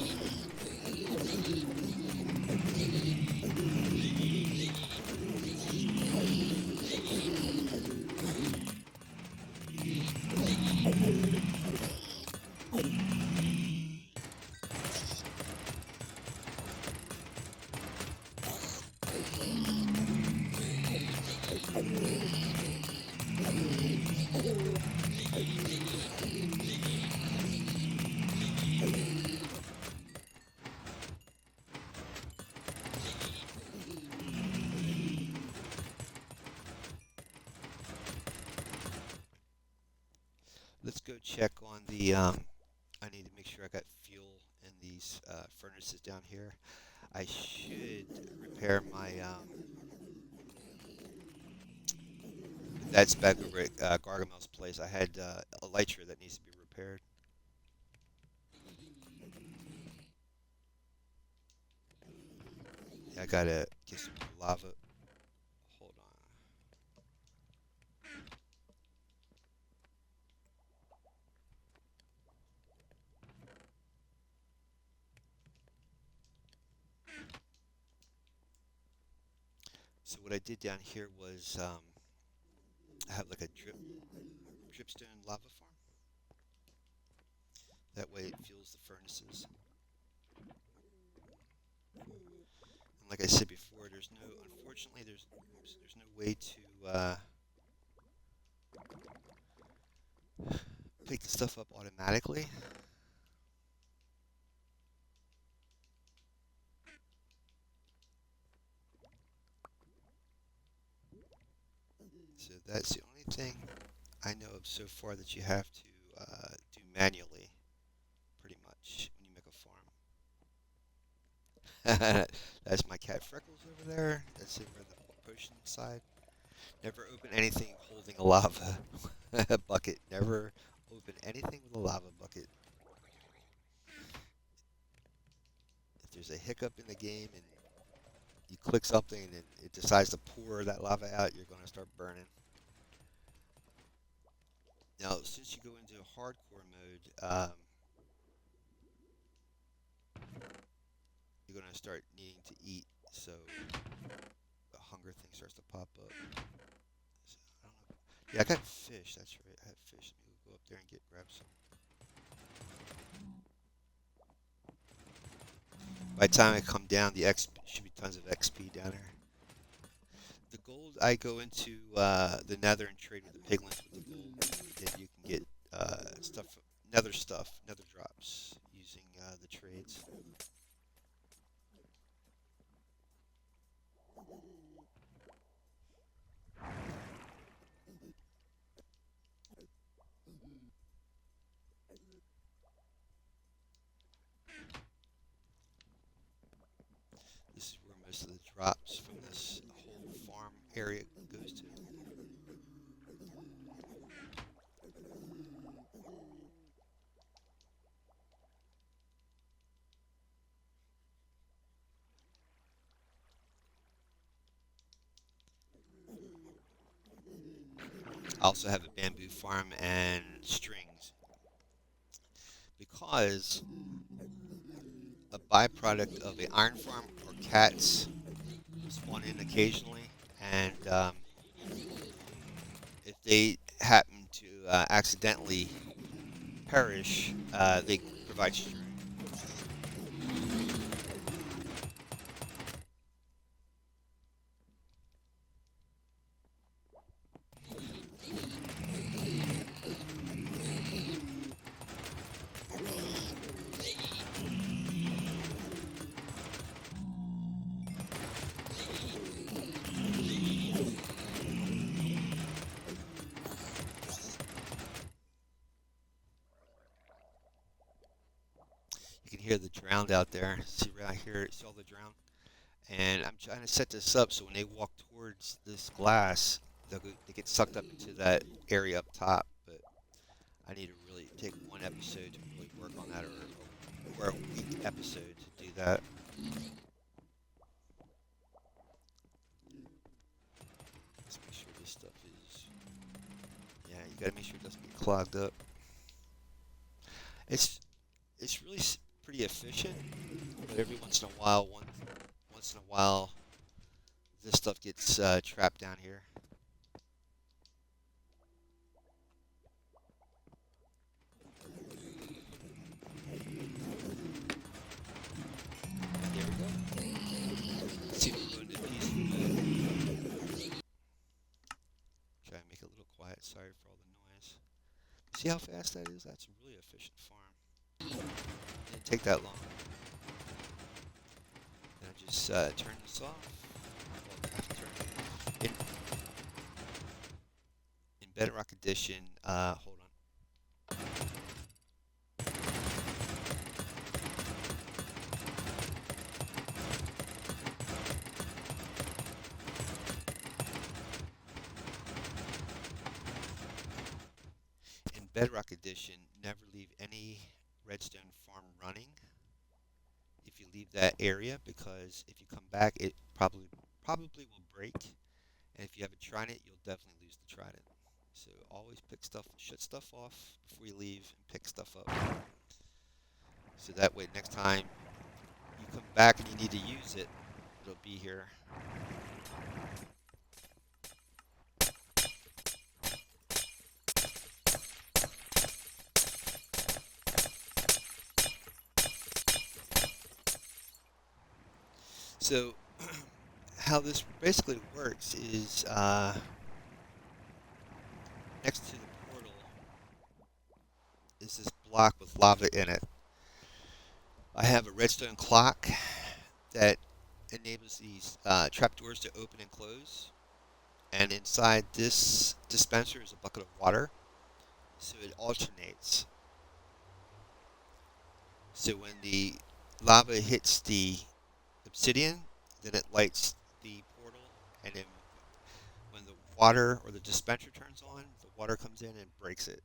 Let's go check on the, I need to make sure I got fuel in these furnaces down here. I should repair my, that's back over at Gargamel's place. I had elytra that needs to be repaired. Yeah, I gotta get some lava. Hold on. So what I did down here was I have like a dripstone lava farm. That way it fuels the furnaces. And like I said before, unfortunately, there's no way to pick the stuff up automatically. So that's the only thing I know of so far that you have to do manually, pretty much, when you make a farm. That's my cat Freckles over there. That's over the potion side. Never open anything holding a lava bucket. Never open anything with a lava bucket. If there's a hiccup in the game and you click something and it decides to pour that lava out, you're going to start burning. Now, since you go into hardcore mode, you're going to start needing to eat, so the hunger thing starts to pop up. So, I don't know. Yeah, I got fish, that's right, I have fish. Let me go up there and grab some. By the time I come down, the XP should be tons of XP down there. The gold, I go into the nether and trade with the piglins with the gold. Then you can get stuff, nether drops using the trades. This is where most of the drops from this whole farm area goes to. I also have a bamboo farm and strings because a byproduct of a iron farm or cats spawn in occasionally, and if they happen to accidentally perish, they provide string. You can hear the drowned out there. See right here, see all the drowned? And I'm trying to set this up so when they walk towards this glass, they get sucked up into that area up top. But I need to really take one episode to really work on that, or a week episode to do that. Let's make sure this stuff is. Yeah, you gotta make sure it doesn't get clogged up. It's it's really pretty efficient, but every once in a while, this stuff gets trapped down here. There we go. See if we go into peace. Try and make it a little quiet. Sorry for all the noise. See how fast that is? That's a really efficient farm. Didn't take that long. Now just turn this off. Well, I have to turn it. In Bedrock Edition, hold on. In Bedrock Edition, never leave any redstone farm running if you leave that area, because if you come back, it probably will break, and if you haven't tried it, you'll definitely lose the trident. So always shut stuff off before you leave, and pick stuff up. So that way, next time you come back and you need to use it, it'll be here. So how this basically works is next to the portal is this block with lava in it. I have a redstone clock that enables these trapdoors to open and close. And inside this dispenser is a bucket of water, so it alternates. So when the lava hits the obsidian, then it lights the portal, and then when the water or the dispenser turns on, the water comes in and breaks it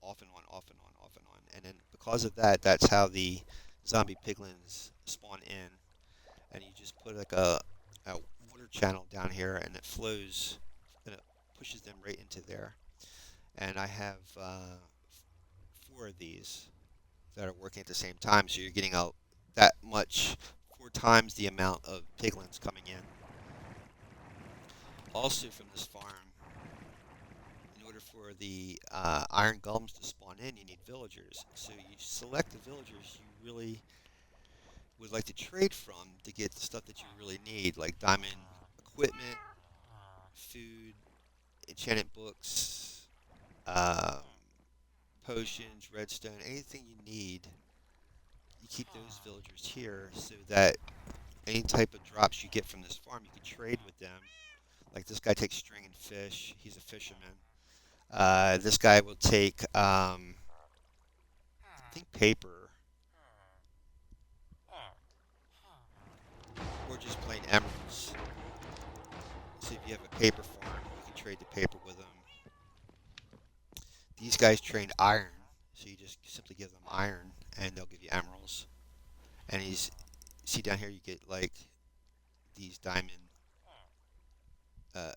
off and on, off and on, off and on. And then because of that, that's how the zombie piglins spawn in. And you just put like a water channel down here, and it flows, and it pushes them right into there. And I have four of these that are working at the same time, so you're getting out that much, 4 times the amount of piglins coming in. Also from this farm, in order for the iron golems to spawn in, you need villagers. So you select the villagers you really would like to trade from to get the stuff that you really need, like diamond equipment, food, enchanted books, um, potions, redstone, anything you need. You keep those villagers here so that any type of drops you get from this farm, you can trade with them. Like this guy takes string and fish. He's a fisherman. This guy will take, I think, paper or just plain emeralds. So if you have a paper farm, you can trade the paper with them. These guys train iron, so you just simply give them iron, and they'll give you emeralds. And see down here, you get like these diamond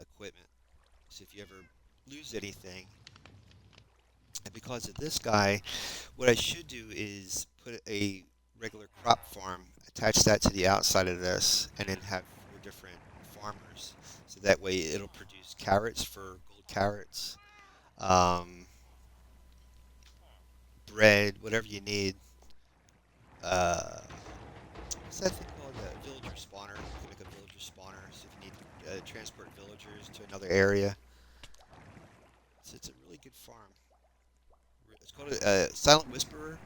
equipment. So if you ever lose anything, and because of this guy, what I should do is put a regular crop farm, attach that to the outside of this, and then have 4 different farmers. So that way it'll produce carrots for gold carrots, um, bread, whatever you need. What's that thing called? A villager spawner. You can make a villager spawner. So if you need transport villagers to another area. So it's a really good farm. It's called a Silent Whisperer.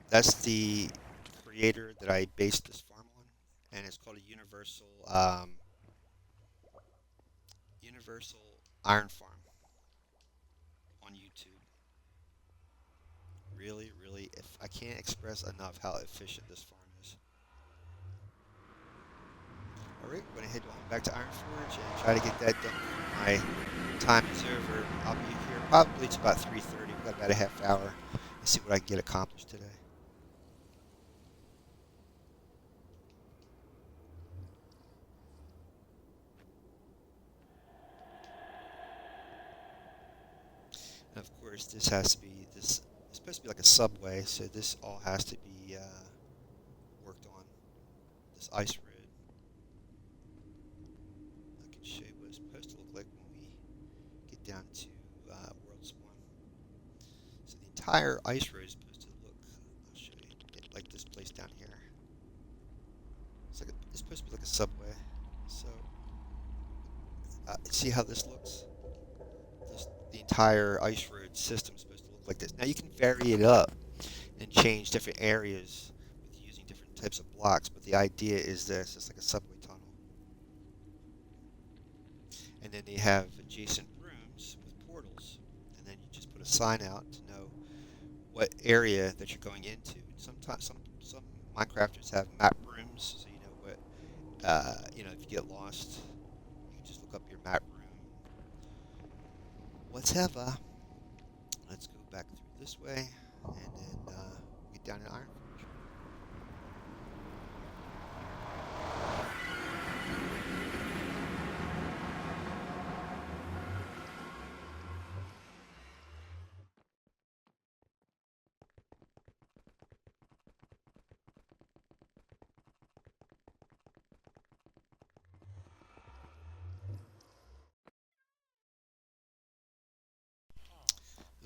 That's the creator that I based this farm on, and it's called a Universal Iron Farm on YouTube. Really, really, if I can't express enough how efficient this farm is. All right, we're gonna head on back to Ironforge and try to get that done before my time is over. I'll be here probably it's about 3:30. We've got about a half hour and see what I can get accomplished today. And of course, this has to be this. It's supposed to be like a subway, so this all has to be worked on. This ice road. I can show you what it's supposed to look like when we get down to World Spawn. So the entire ice road is supposed to look. I'll show you like this place down here. It's supposed to be like a subway. So see how this looks? The entire ice road system is supposed to look like this. Now you can vary it up and change different areas with using different types of blocks, but the idea is this: it's like a subway tunnel. And then they have adjacent rooms with portals, and then you just put a sign out to know what area that you're going into. Sometimes some Minecrafters have map rooms, so you know what if you get lost, you can just look up your map room. Whatever. Let's go back through this way, and then get down in Ironforge.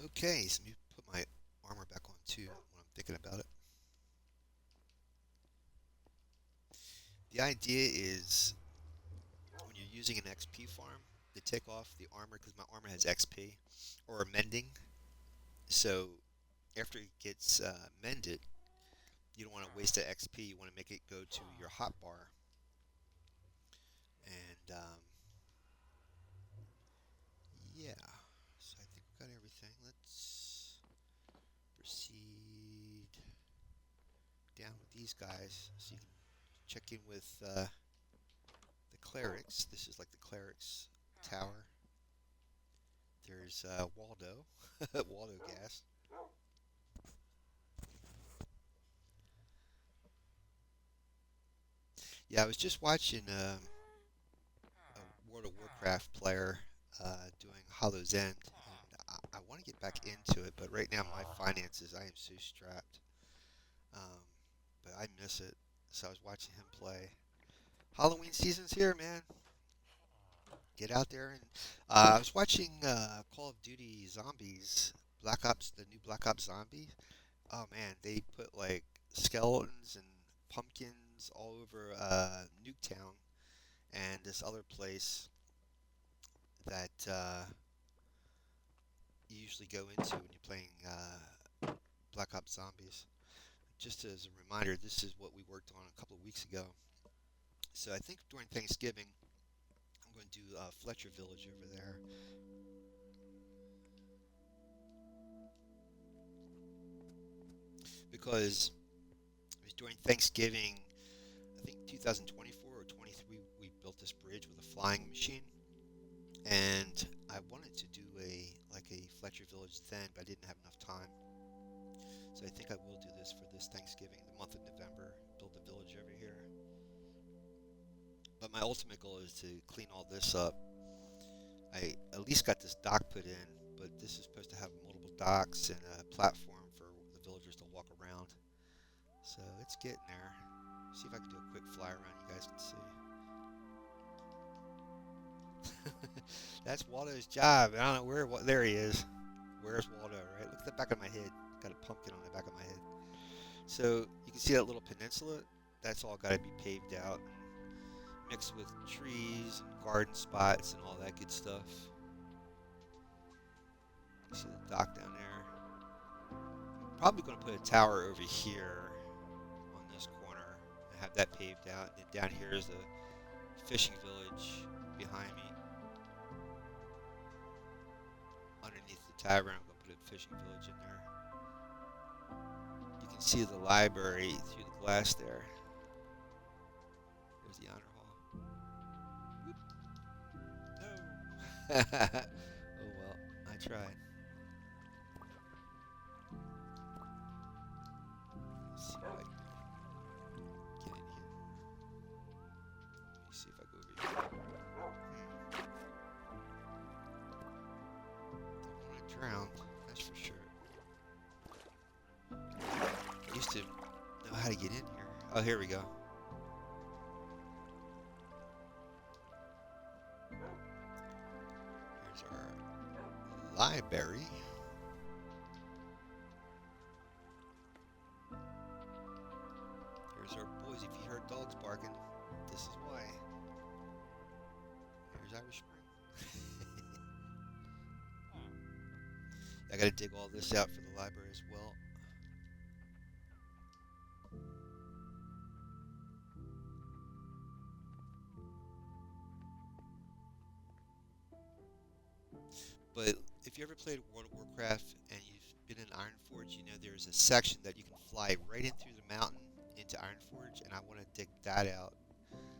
Okay, so let me put my armor back on too when I'm thinking about it. The idea is when you're using an XP farm, to take off the armor because my armor has XP or mending. So after it gets mended, you don't want to waste that XP. You want to make it go to your hotbar. And yeah, so I think we got everything. Let's proceed down with these guys so you can check in with the clerics. This is like the clerics tower. There's Waldo, Waldo Gas. Yeah, I was just watching a World of Warcraft player doing Hollow's End, and I want to get back into it, but right now my finances, I am so strapped. Um, but I miss it, so I was watching him play. Halloween season's here, man. Get out there and I was watching Call of Duty Zombies, Black Ops, the new Black Ops Zombie. Oh man, they put like skeletons and pumpkins all over Nuketown and this other place. that you usually go into when you're playing Black Ops Zombies. Just as a reminder, this is what we worked on a couple of weeks ago. So I think during Thanksgiving, I'm going to do Fletcher Village over there. Because it was during Thanksgiving, I think 2024 or 23, we built this bridge with a flying machine. And I wanted to do a Fletcher Village then, but I didn't have enough time. So I think I will do this for this Thanksgiving, the month of November, build a village over here. But my ultimate goal is to clean all this up. I at least got this dock put in, but this is supposed to have multiple docks and a platform for the villagers to walk around. So it's getting there. See if I can do a quick fly around, you guys can see. That's Waldo's job. I don't know where. There he is. Where's Waldo? Right. Look at the back of my head. Got a pumpkin on the back of my head. So you can see that little peninsula. That's all got to be paved out, mixed with trees and garden spots and all that good stuff. You see the dock down there. I'm probably going to put a tower over here on this corner and have that paved out. And then down here is the fishing village behind me. Underneath the tavern, I'm going to put a fishing village in there. You can see the library through the glass there. There's the honor hall. No. Oh well, I tried. Let's see if I can get in here. Let me see if I go over here. Don't want to drown, that's for sure. I used to know how to get in here. Oh, here we go. Here's our library. Here's our boys. If you heard dogs barking, this is why. Here's Irish Spring. I gotta dig all this out for the library as well. But if you ever played World of Warcraft and you've been in Ironforge, you know there's a section that you can fly right in through the mountain into Ironforge, and I want to dig that out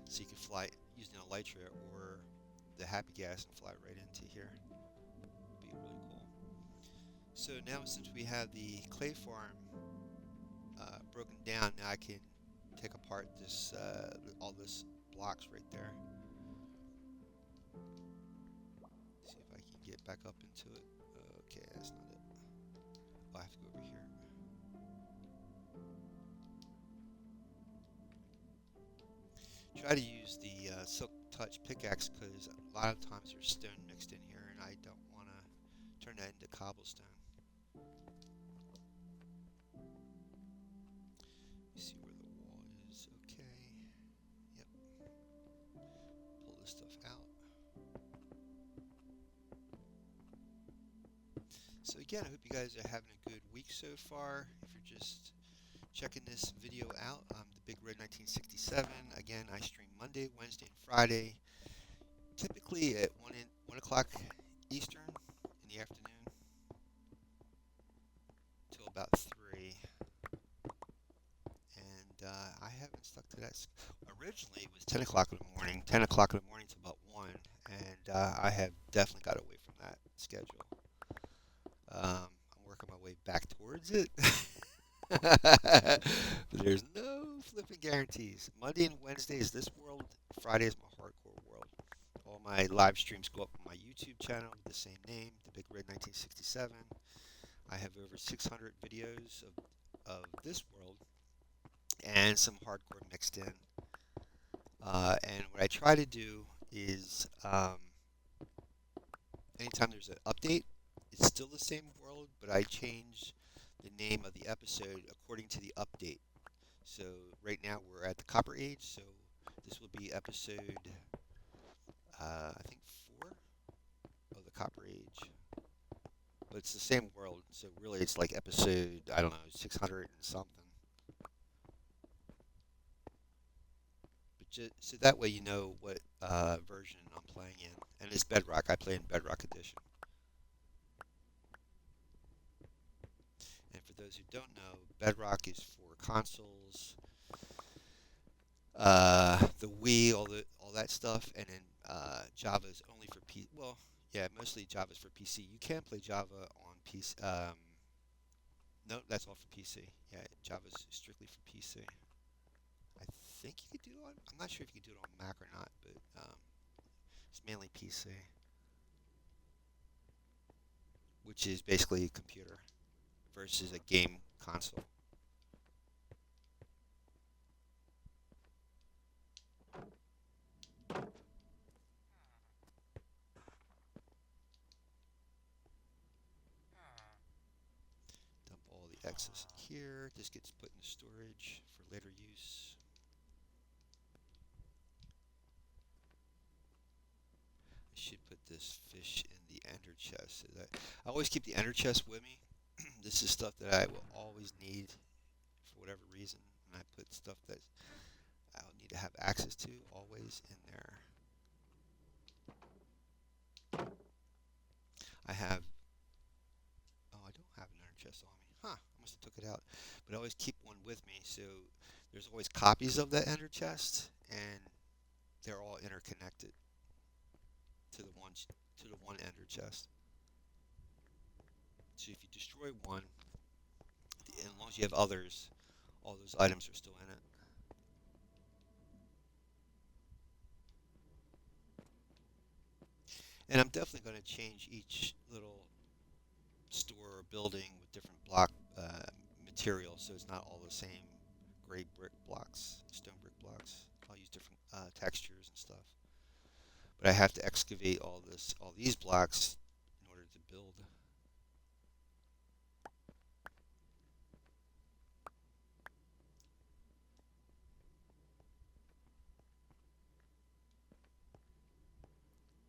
so you can fly using Elytra or the Happy Gas and fly right into here. It'd be really cool. So now since we have the clay farm broken down, now I can take apart this all this blocks right there. See if I can get back up into it. Okay, that's not it. Oh, I have to go over here. Try to use the Silk Touch pickaxe because a lot of times there's stone mixed in here and I don't want to turn that into cobblestone. See where the wall is. Okay. Yep. Pull this stuff out. So again, I hope you guys are having a good week so far. If you're just checking this video out, I'm the Big Red 1967. Again, I stream Monday, Wednesday, and Friday, typically at 1 o'clock Eastern in the afternoon till about 3. And I haven't stuck to that. Originally, it was 10 o'clock in the morning, 10 o'clock in the morning to about 1, and I have definitely got away from that schedule. I'm working my way back towards it. But there's no flipping guarantees. Monday and Wednesday is this world. Friday is my hardcore world. All my live streams go up on my YouTube channel with the same name, The Big Red 1967. I have over 600 videos of this world and some hardcore mixed in. And what I try to do is anytime there's an update, it's still the same world, but I change the name of the episode according to the update. So right now we're at the Copper Age, so this will be episode, I think 4. but it's the same world. So really, it's like episode, I don't know, 600 and something. But so that way you know what version I'm playing in. And it's Bedrock. I play in Bedrock Edition. And for those who don't know, Bedrock is for consoles, the Wii, all that stuff, and then Java is only for P. Well, yeah, mostly Java's for PC. You can play Java on PC. No, that's all for PC. Yeah, Java's strictly for PC. I think you could do it on. I'm not sure if you could do it on Mac or not, but it's mainly PC, which is basically a computer versus a game console. Dump all the excess here. This gets put in storage for later use. I should put this fish in the ender chest. So that I always keep the ender chest with me. This is stuff that I will always need for whatever reason, and I put stuff that I'll need to have access to always in there. I have. Oh, I don't have an ender chest on me. Huh? I must have took it out. But I always keep one with me, so there's always copies of that ender chest, and they're all interconnected to the one ender chest. So if you destroy one, as long as you have others, all those items are still in it. And I'm definitely going to change each little store or building with different block materials, so it's not all the same gray brick blocks, stone brick blocks. I'll use different textures and stuff. But I have to excavate all these blocks in order to build.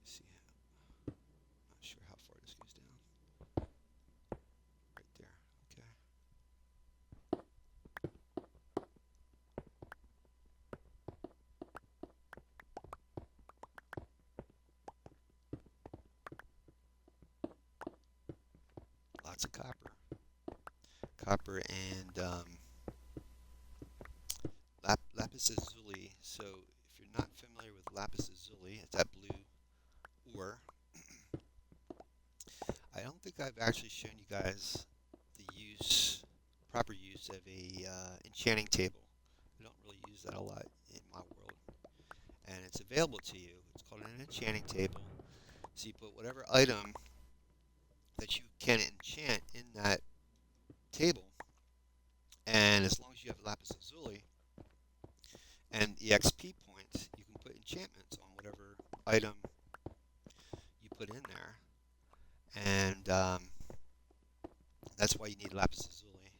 Let's see, not sure how far this goes down. Right there. Okay. Lots of copper. Copper and lapis lazuli. So if you're not familiar with lapis lazuli, it's that blue ore. I don't think I've actually shown you guys the proper use of a enchanting table. I don't really use that a lot in my world, and it's available to you. It's called an enchanting table. So you put whatever item that you can enchant in that table, and as long as you have lapis lazuli and EXP points, you can put enchantments on whatever item you put in there, and that's why you need lapis lazuli.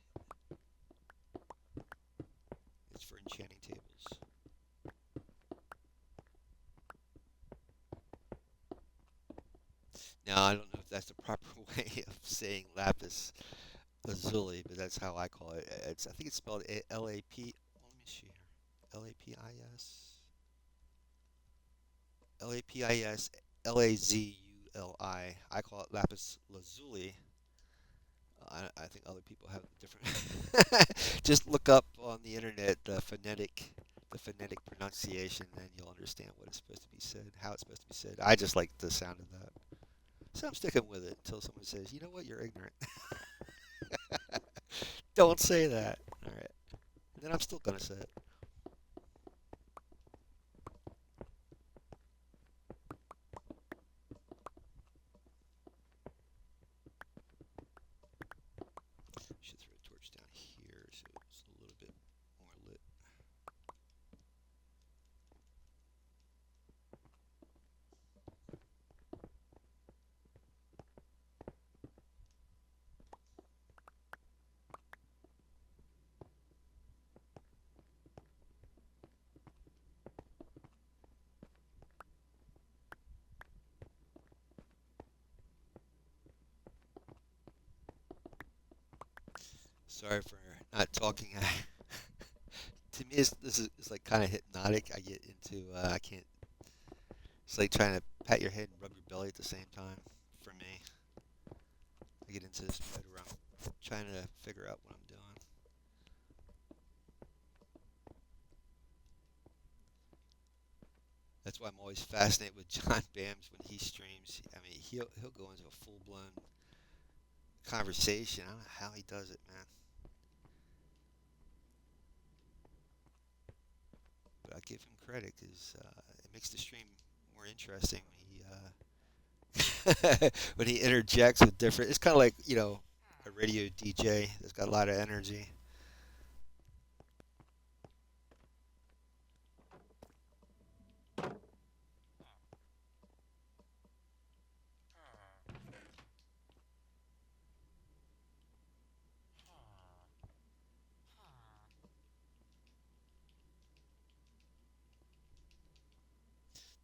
It's for enchanting tables. Now, I don't know if that's the proper way of saying lapis lazuli, but that's how I call it. I think it's spelled L-A-P. Well, let me see here. L-A-P-I-S. L-A-P-I-S. Lazuli. I call it lapis lazuli. I think other people have different. Just look up on the internet the phonetic pronunciation, and you'll understand what it's supposed to be said, how it's supposed to be said. I just like the sound of that. So I'm sticking with it until someone says, you know what, you're ignorant. Don't say that. All right. And then I'm still going to say it. Should throw a torch down here so it's a little bit more lit. Sorry for not talking. To me, this is like kind of hypnotic. I get into I can't. It's like trying to pat your head and rub your belly at the same time. For me, I get into this mode where I'm trying to figure out what I'm doing. That's why I'm always fascinated with John Bams when he streams. I mean, he'll go into a full blown conversation. I don't know how he does it, man. But I give him credit because it makes the stream more interesting when he when he interjects with different. It's kind of like a radio DJ that's got a lot of energy.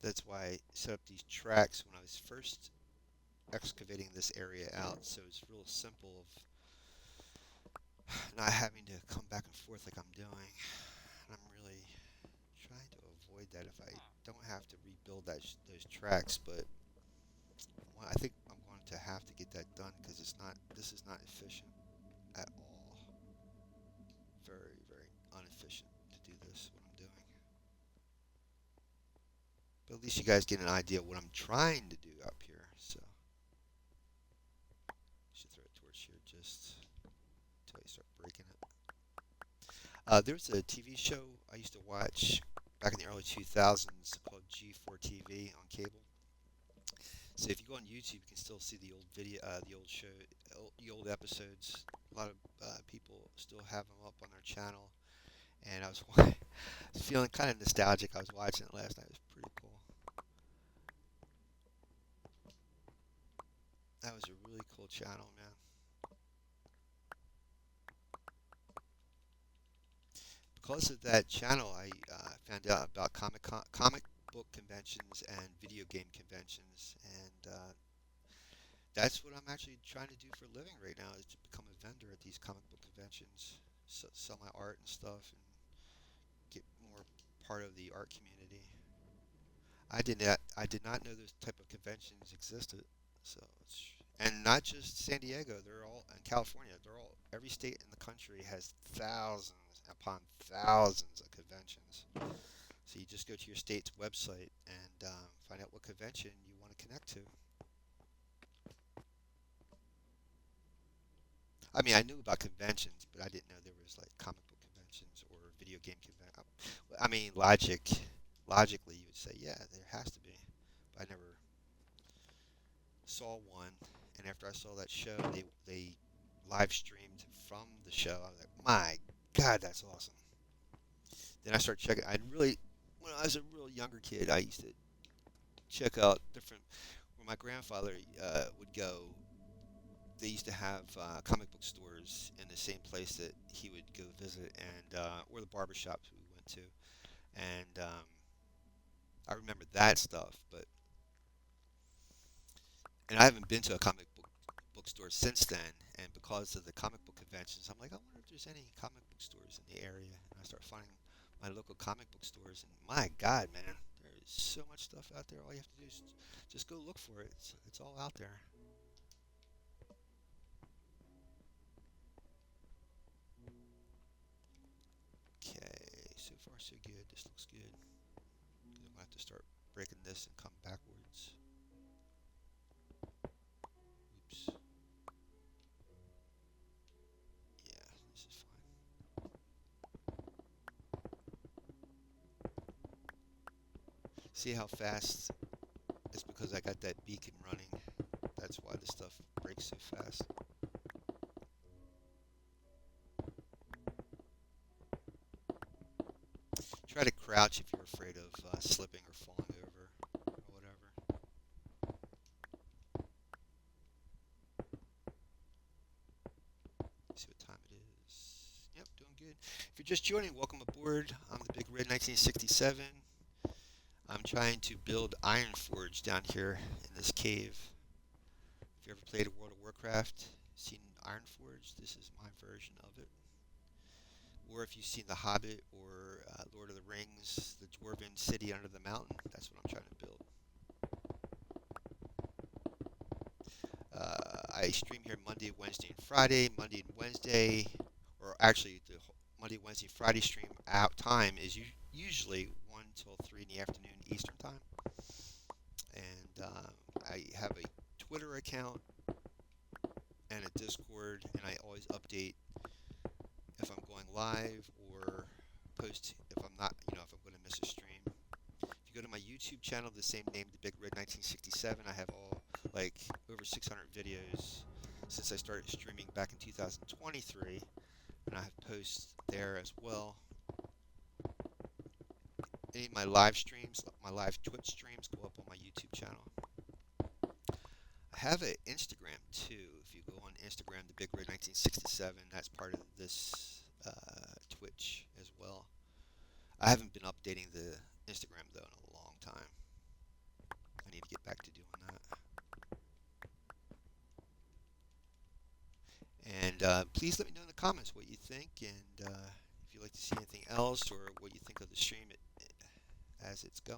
That's why I set up these tracks when I was first excavating this area out. So it's real simple of not having to come back and forth like I'm doing. And I'm really trying to avoid that if I don't have to rebuild those tracks. But I think I'm going to have to get that done because it's not. This is not efficient at all. Very, very inefficient to do this. What I'm doing. But at least you guys get an idea of what I'm trying to do up here. So I should throw a torch here just until I start breaking it. There's a TV show I used to watch back in the early 2000s called G4 TV on cable. So if you go on YouTube, you can still see the old video, the old show, the old episodes. A lot of people still have them up on their channel. And I was feeling kind of nostalgic. I was watching it last night. It was pretty cool. That was a really cool channel, man. Because of that channel, I found out about comic book conventions and video game conventions, and that's what I'm actually trying to do for a living right now is to become a vendor at these comic book conventions, sell my art and stuff, and get more part of the art community. I did not know those type of conventions existed. So and not just San Diego. They're all in California. They're all every state in the country has thousands upon thousands of conventions. So you just go to your state's website and find out what convention you want to connect to. I mean, I knew about conventions, but I didn't know there was like comic book conventions or video game conventions. I mean, logically, you would say, yeah, there has to be. But I never saw one, and after I saw that show, they live streamed from the show. I was like, my God, that's awesome. Then I started checking. When I was a real younger kid, I used to check out different. Where my grandfather would go, they used to have comic book stores in the same place that he would go visit, and or the barbershops we went to, and I remember that stuff. But and I haven't been to a comic bookstore since then. And because of the comic book conventions, I'm like, I wonder if there's any comic book stores in the area. And I start finding my local comic book stores, and my God, man, there is so much stuff out there. All you have to do is just go look for it. It's all out there. Okay, so far so good. This looks good. I'm gonna have to start breaking this and come backwards. Oops. Yeah, this is fine. See how fast? It's because I got that beacon running. That's why the stuff breaks so fast. Try to crouch if you're afraid of slipping or falling over or whatever. See what time it is. Yep, doing good. If you're just joining, welcome aboard. I'm the Big Red 1967. I'm trying to build Iron Forge down here in this cave. If you ever played World of Warcraft, seen Ironforge, this is my version of it. Or if you've seen The Hobbit or Lord of the Rings, the Dwarven City Under the Mountain, that's what I'm trying to build. I stream here Monday, Wednesday, and Friday. Monday and Wednesday, or actually the Monday, Wednesday, Friday stream out time is usually 1 till 3 in the afternoon Eastern time. And I have a Twitter account and a Discord, and I always update if I'm going live or post if I'm not, if I'm going to miss a stream. If you go to my YouTube channel, the same name, The Big Red 1967, I have like over 600 videos since I started streaming back in 2023, and I have posts there as well. Any of my live streams, my live Twitch streams, go up on my YouTube channel. I have an Instagram too. If you go on Instagram, The Big Red 1967, that's part of this Twitch as well. I haven't been updating the Instagram though in a long time. I need to get back to doing that. And please let me know in the comments what you think, and if you'd like to see anything else, or what you think of the stream as it's going.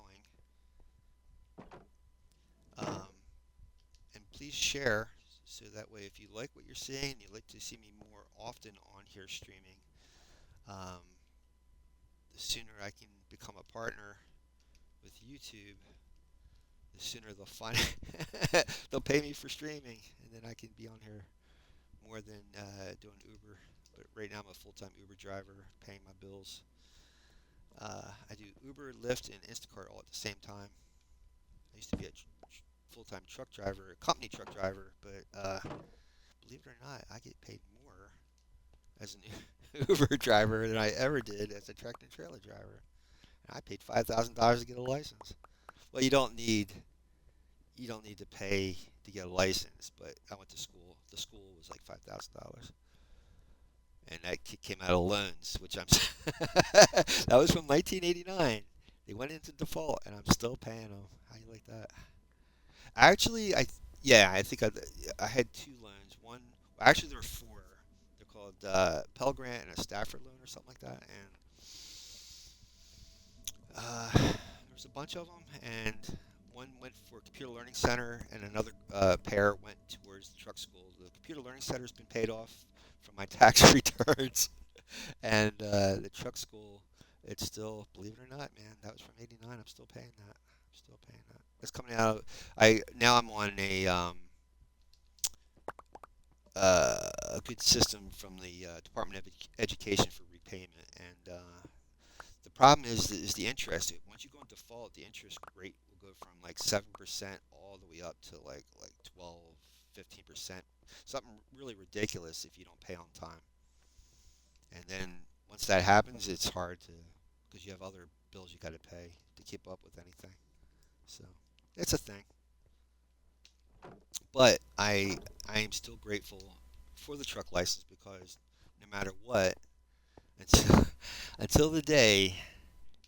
And please share, so that way if you like what you're seeing and you'd like to see me more often on here streaming, the sooner I can become a partner with YouTube, the sooner they'll find they'll pay me for streaming, and then I can be on here more than doing Uber. But right now I'm a full-time Uber driver, paying my bills. I do Uber, Lyft, and Instacart all at the same time. I used to be a full-time truck driver, a company truck driver, but believe it or not, I get paid more as an Uber driver than I ever did as a tractor trailer driver. And I paid $5,000 to get a license. Well, you don't need to pay to get a license, but I went to school. The school was like $5,000, and that came out of loans, which I'm that was from 1989. They went into default, and I'm still paying them. How you like that? Actually, I think I had two loans. One, actually, there were four. They're called Pell Grant and a Stafford loan or something like that. And there was a bunch of them, and one went for Computer Learning Center, and another pair went towards the truck school. The Computer Learning Center has been paid off from my tax returns, and the truck school, it's still, believe it or not, man, that was from '89. I'm still paying that. I'm still paying that. It's coming out. I'm on a good system from the Department of Education for repayment, and the problem is the interest. Once you go in default, the interest rate will go from like 7% all the way up to like 12, 15%. Something really ridiculous if you don't pay on time. And then once that happens, it's hard to, because you have other bills you got to pay to keep up with anything. So it's a thing. But I am still grateful for the truck license, because no matter what, until until the day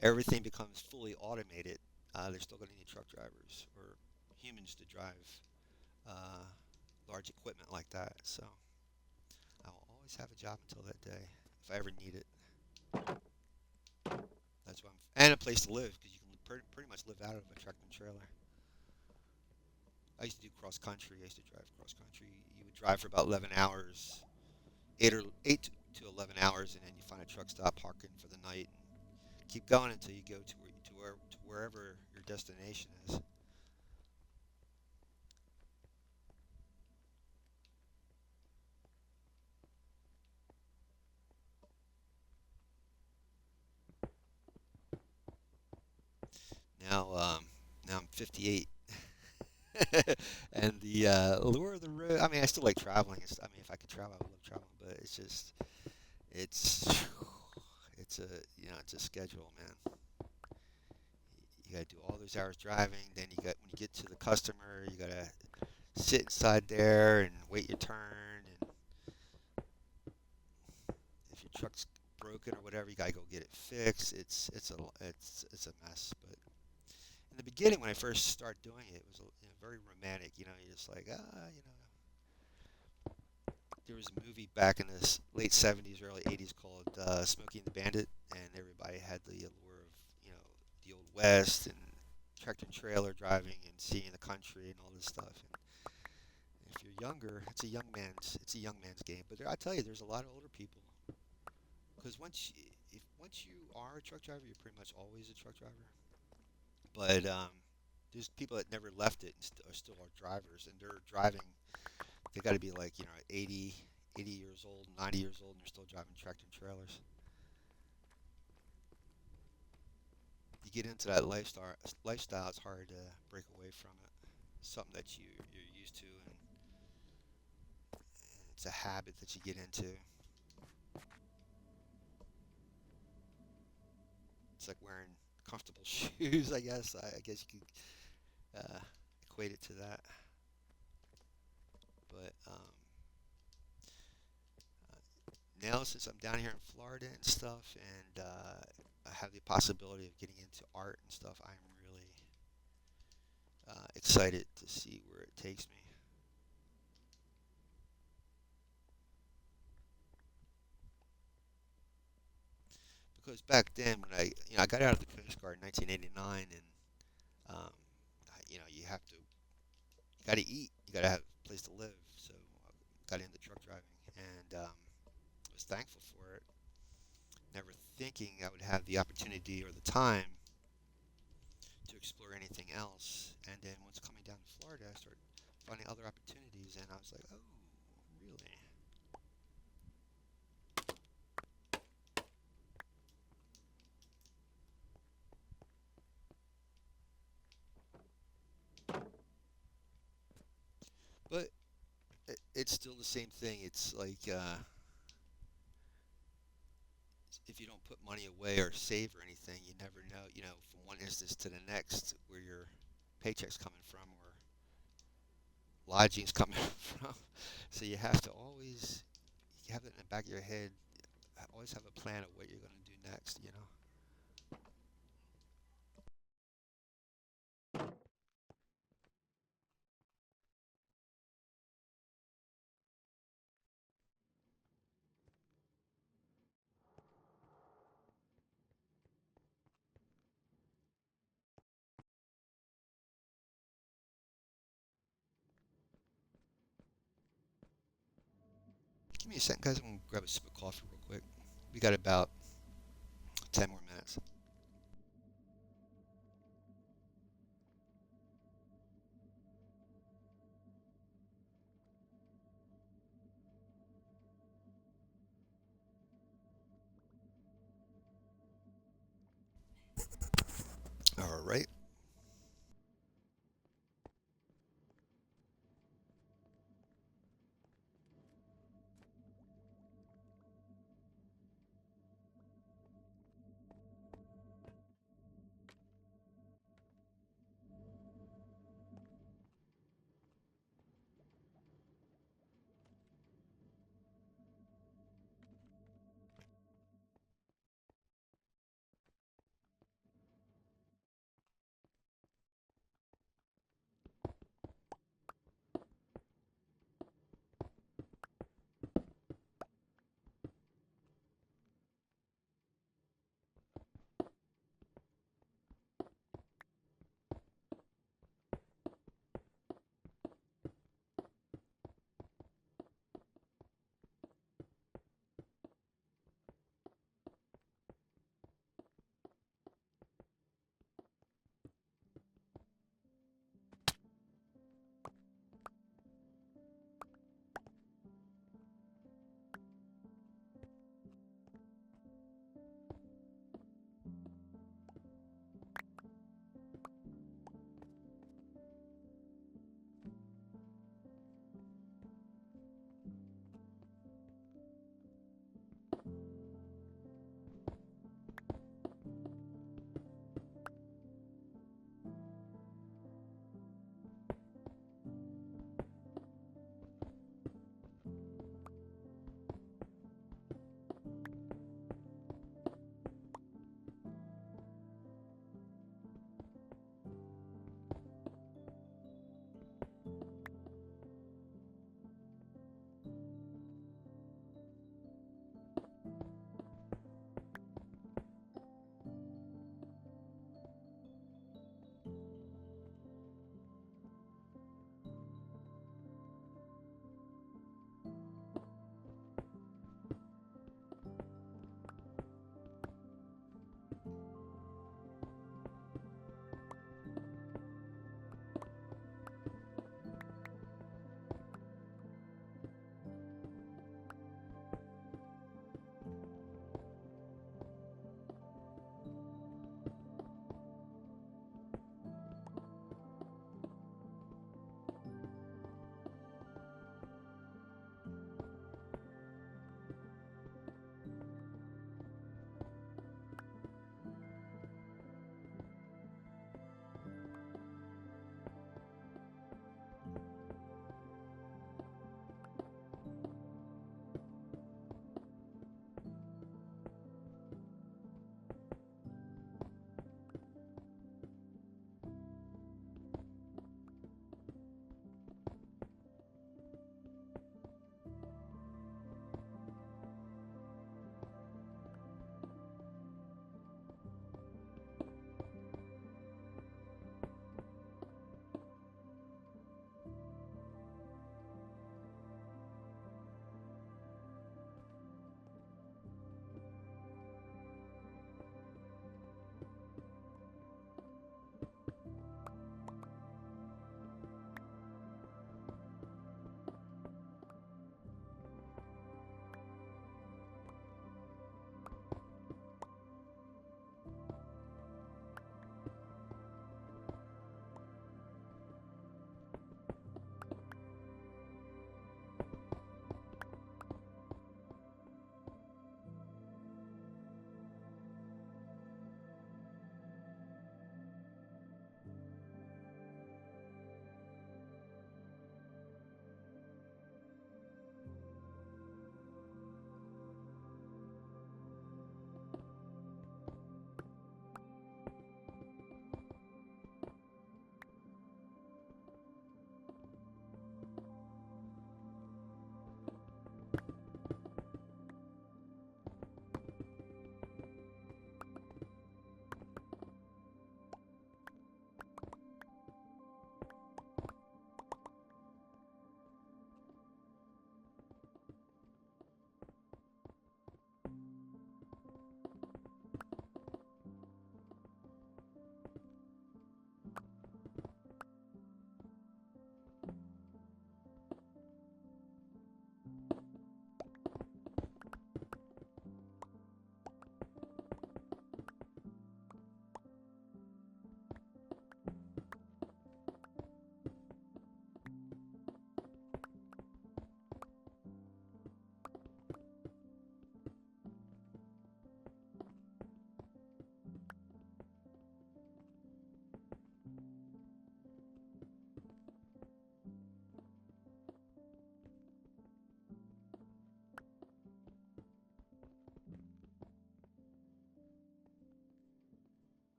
everything becomes fully automated, they're still going to need truck drivers or humans to drive uh, large equipment like that. So I will always have a job until that day, if I ever need it. That's why and a place to live, because you can pretty much live out of a tractor and trailer. I used to do cross country. I used to drive cross country. You would drive for about 11 hours, 8 to 11 hours, and then you find a truck stop, park in for the night, and keep going until you go to wherever your destination is. Now, now I'm 58, and the allure of the road. I mean, I still like traveling. I mean, if I could travel, I would love traveling. But it's just, it's, it's a, it's a schedule, man. You gotta do all those hours driving. Then when you get to the customer, you gotta sit inside there and wait your turn. And if your truck's broken or whatever, you gotta go get it fixed. It's a mess. But in the beginning, when I first started doing it, it was very romantic. You're just like, there was a movie back in the late '70s, early '80s called Smokey and the Bandit, and everybody had the allure of the old West and tractor trailer driving and seeing the country and all this stuff. And if you're younger, it's a young man's game. But I tell you, there's a lot of older people because once you are a truck driver, you're pretty much always a truck driver. But there's people that never left it and are still are drivers, and they're driving. They got to be like 80 years old, 90 years old, and they're still driving tractor trailers. You get into that lifestyle, it's hard to break away from it. Something that you're used to, and it's a habit that you get into. It's like wearing comfortable shoes, I guess. I guess you could equate it to that. But now, since I'm down here in Florida and stuff, and I have the possibility of getting into art and stuff, I'm really excited to see where it takes me. Because back then, when I got out of the Coast Guard in 1989, and you have to, you got to eat, you got to have a place to live. So I got into truck driving, and was thankful for it. Never thinking I would have the opportunity or the time to explore anything else. And then once coming down to Florida, I started finding other opportunities, and I was like, oh, really? But it's still the same thing. It's like if you don't put money away or save or anything, you never know, from one instance to the next where your paycheck's coming from or lodging's coming from. So you have to always you have it in the back of your head. Always have a plan of what you're going to do next. Give me a second, guys. I'm going to grab a sip of coffee real quick. We got about 10 more minutes. All right.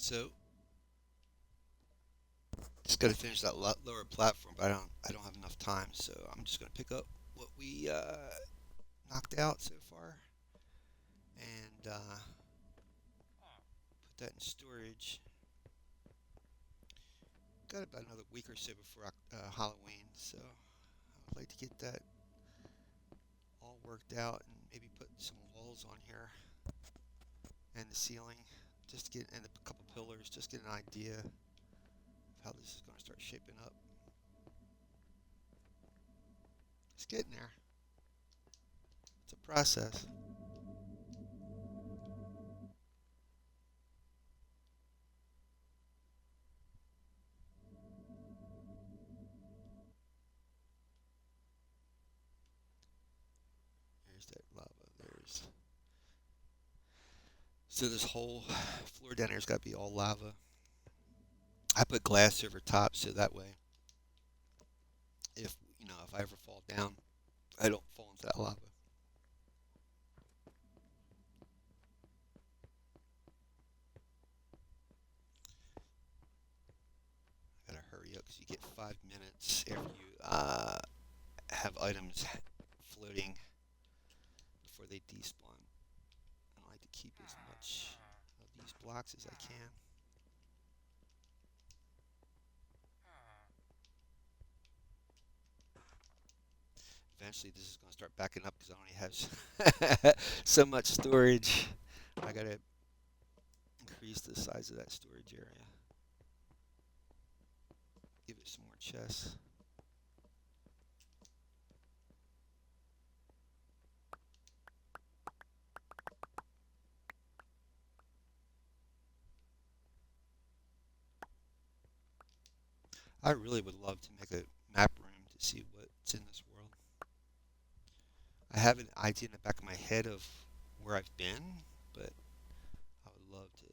So just got to finish that lower platform, but I don't have enough time, so I'm just gonna pick up what we knocked out so far and put that in storage. Got about another week or so before Halloween, so I would like to get that all worked out and maybe put some walls on here and the ceiling, just to get and a couple pillars, just get an idea of how this is going to start shaping up. It's getting there. It's a process. There's that lava. There's so this whole floor down here's got to be all lava. I put glass over top so that way, if I ever fall down, I don't fall into that lava. Gotta hurry up because you get 5 minutes after you have items floating before they despawn. I like to keep as much of these blocks as I can. Eventually, this is going to start backing up because I only have so much storage. I gotta increase the size of that storage area. Give it some more chests. I really would love to make a map room to see what's in this world. I have an idea in the back of my head of where I've been, but I would love to.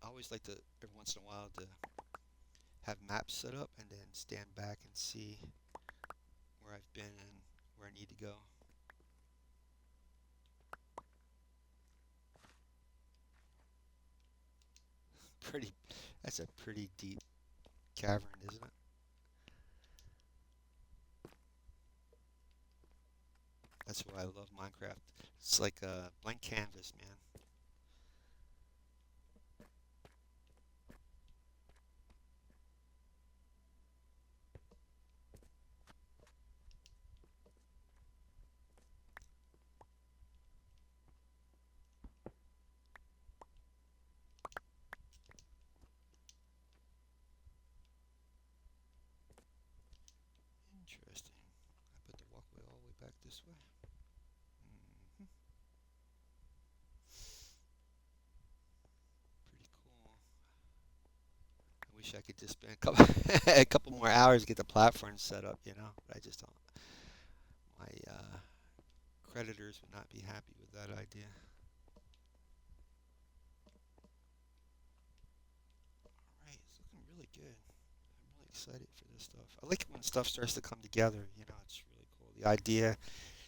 I always like to, every once in a while, to have maps set up and then stand back and see where I've been and where I need to go. Pretty, that's a pretty deep cavern, isn't it? That's why I love Minecraft. It's like a blank canvas, man. Interesting. I put the walkway all the way back this way. Hmm. Pretty cool. I wish I could just spend a couple a couple more hours to get the platform set up, But I just don't. My creditors would not be happy with that idea. All right, it's looking really good. I'm really excited for this stuff. I like it when stuff starts to come together. It's really cool. The idea,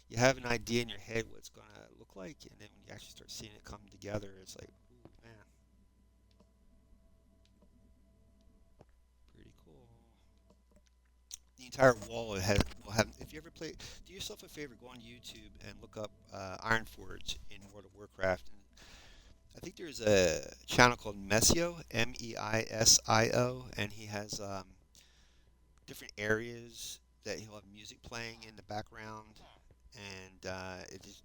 you have an idea in your head what it's gonna look like, and then when you actually start seeing it come together, it's like, ooh, man, pretty cool. The entire wall will have. If you ever play, do yourself a favor, go on YouTube and look up Ironforge in World of Warcraft. And I think there's a channel called Mesio, Meisio, and he has different areas that he'll have music playing in the background, and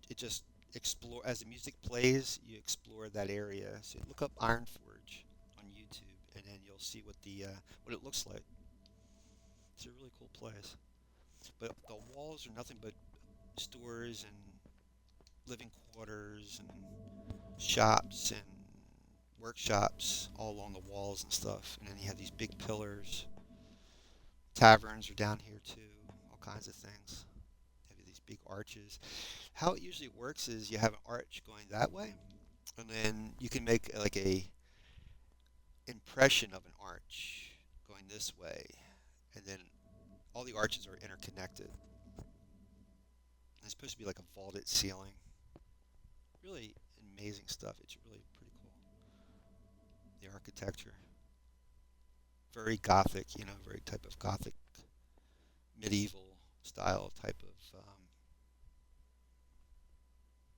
it just explore as the music plays. You explore that area. So look up Ironforge on YouTube, and then you'll see what it looks like. It's a really cool place. But the walls are nothing but stores and living quarters and shops and workshops all along the walls and stuff. And then you have these big pillars. Taverns are down here too. All kinds of things. You have these big arches. How it usually works is you have an arch going that way, and then you can make like a impression of an arch going this way, and then all the arches are interconnected. It's supposed to be like a vaulted ceiling. Really amazing stuff. It's really pretty cool. The architecture. very gothic, very type of gothic, medieval style type of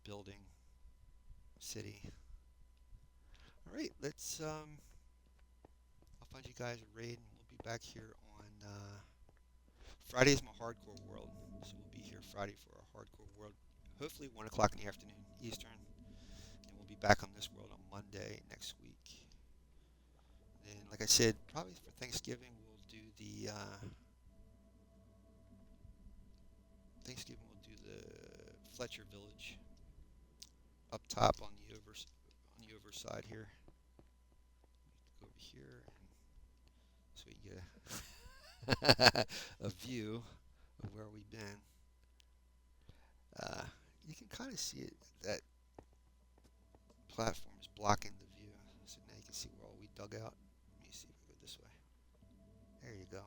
building, city. All right, I'll find you guys a raid, and we'll be back here on Friday is my hardcore world, so we'll be here Friday for our hardcore world. Hopefully 1 o'clock in the afternoon Eastern, and we'll be back on this world on Monday next week. And like I said, probably for Thanksgiving we'll do the Fletcher Village up top on the overside here. Go over here, so we get a view of where we've been. You can kind of see it. That platform is blocking the view, so now you can see where all we dug out. Let me see if we go this way. There you go.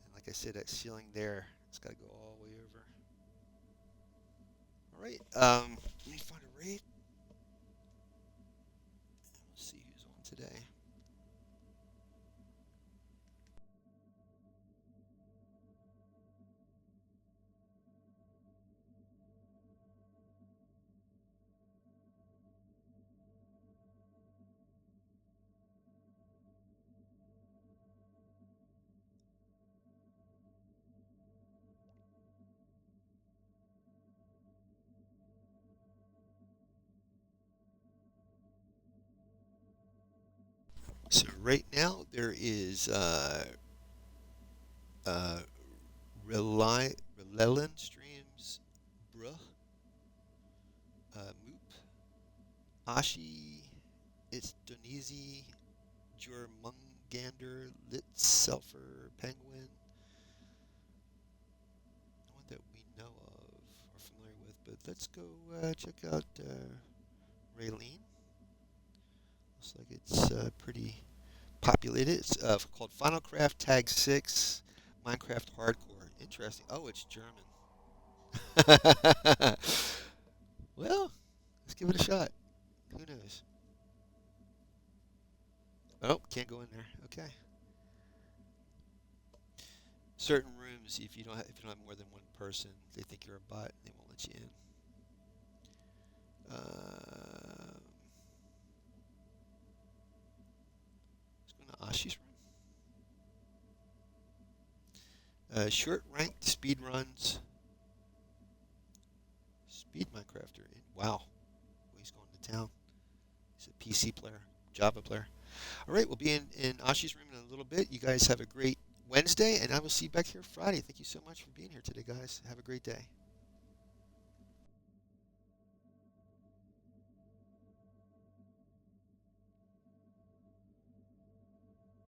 And like I said, that ceiling there, it's got to go all the way over. All right. Let me find a raid. We'll see who's on today. So right now there is uh, Relelin Streams, Bruh, Moop, Ashi, It's Donizi, Jormungander, Lit Selfer, Penguin. No one that we know of or familiar with, but let's go check out Raylene. Looks like it's pretty populated. It's called Final Craft Tag 6 Minecraft Hardcore. Interesting. Oh, it's German. Well, let's give it a shot. Who knows? Oh, can't go in there. Okay. Certain rooms, if you don't have more than one person, they think you're a bot. They won't let you in. Let's go to Ashi's room. Short ranked speed runs. Speed Minecrafter. Wow. He's going to town. He's a PC player, Java player. All right, we'll be in Ashi's room in a little bit. You guys have a great Wednesday, and I will see you back here Friday. Thank you so much for being here today, guys. Have a great day.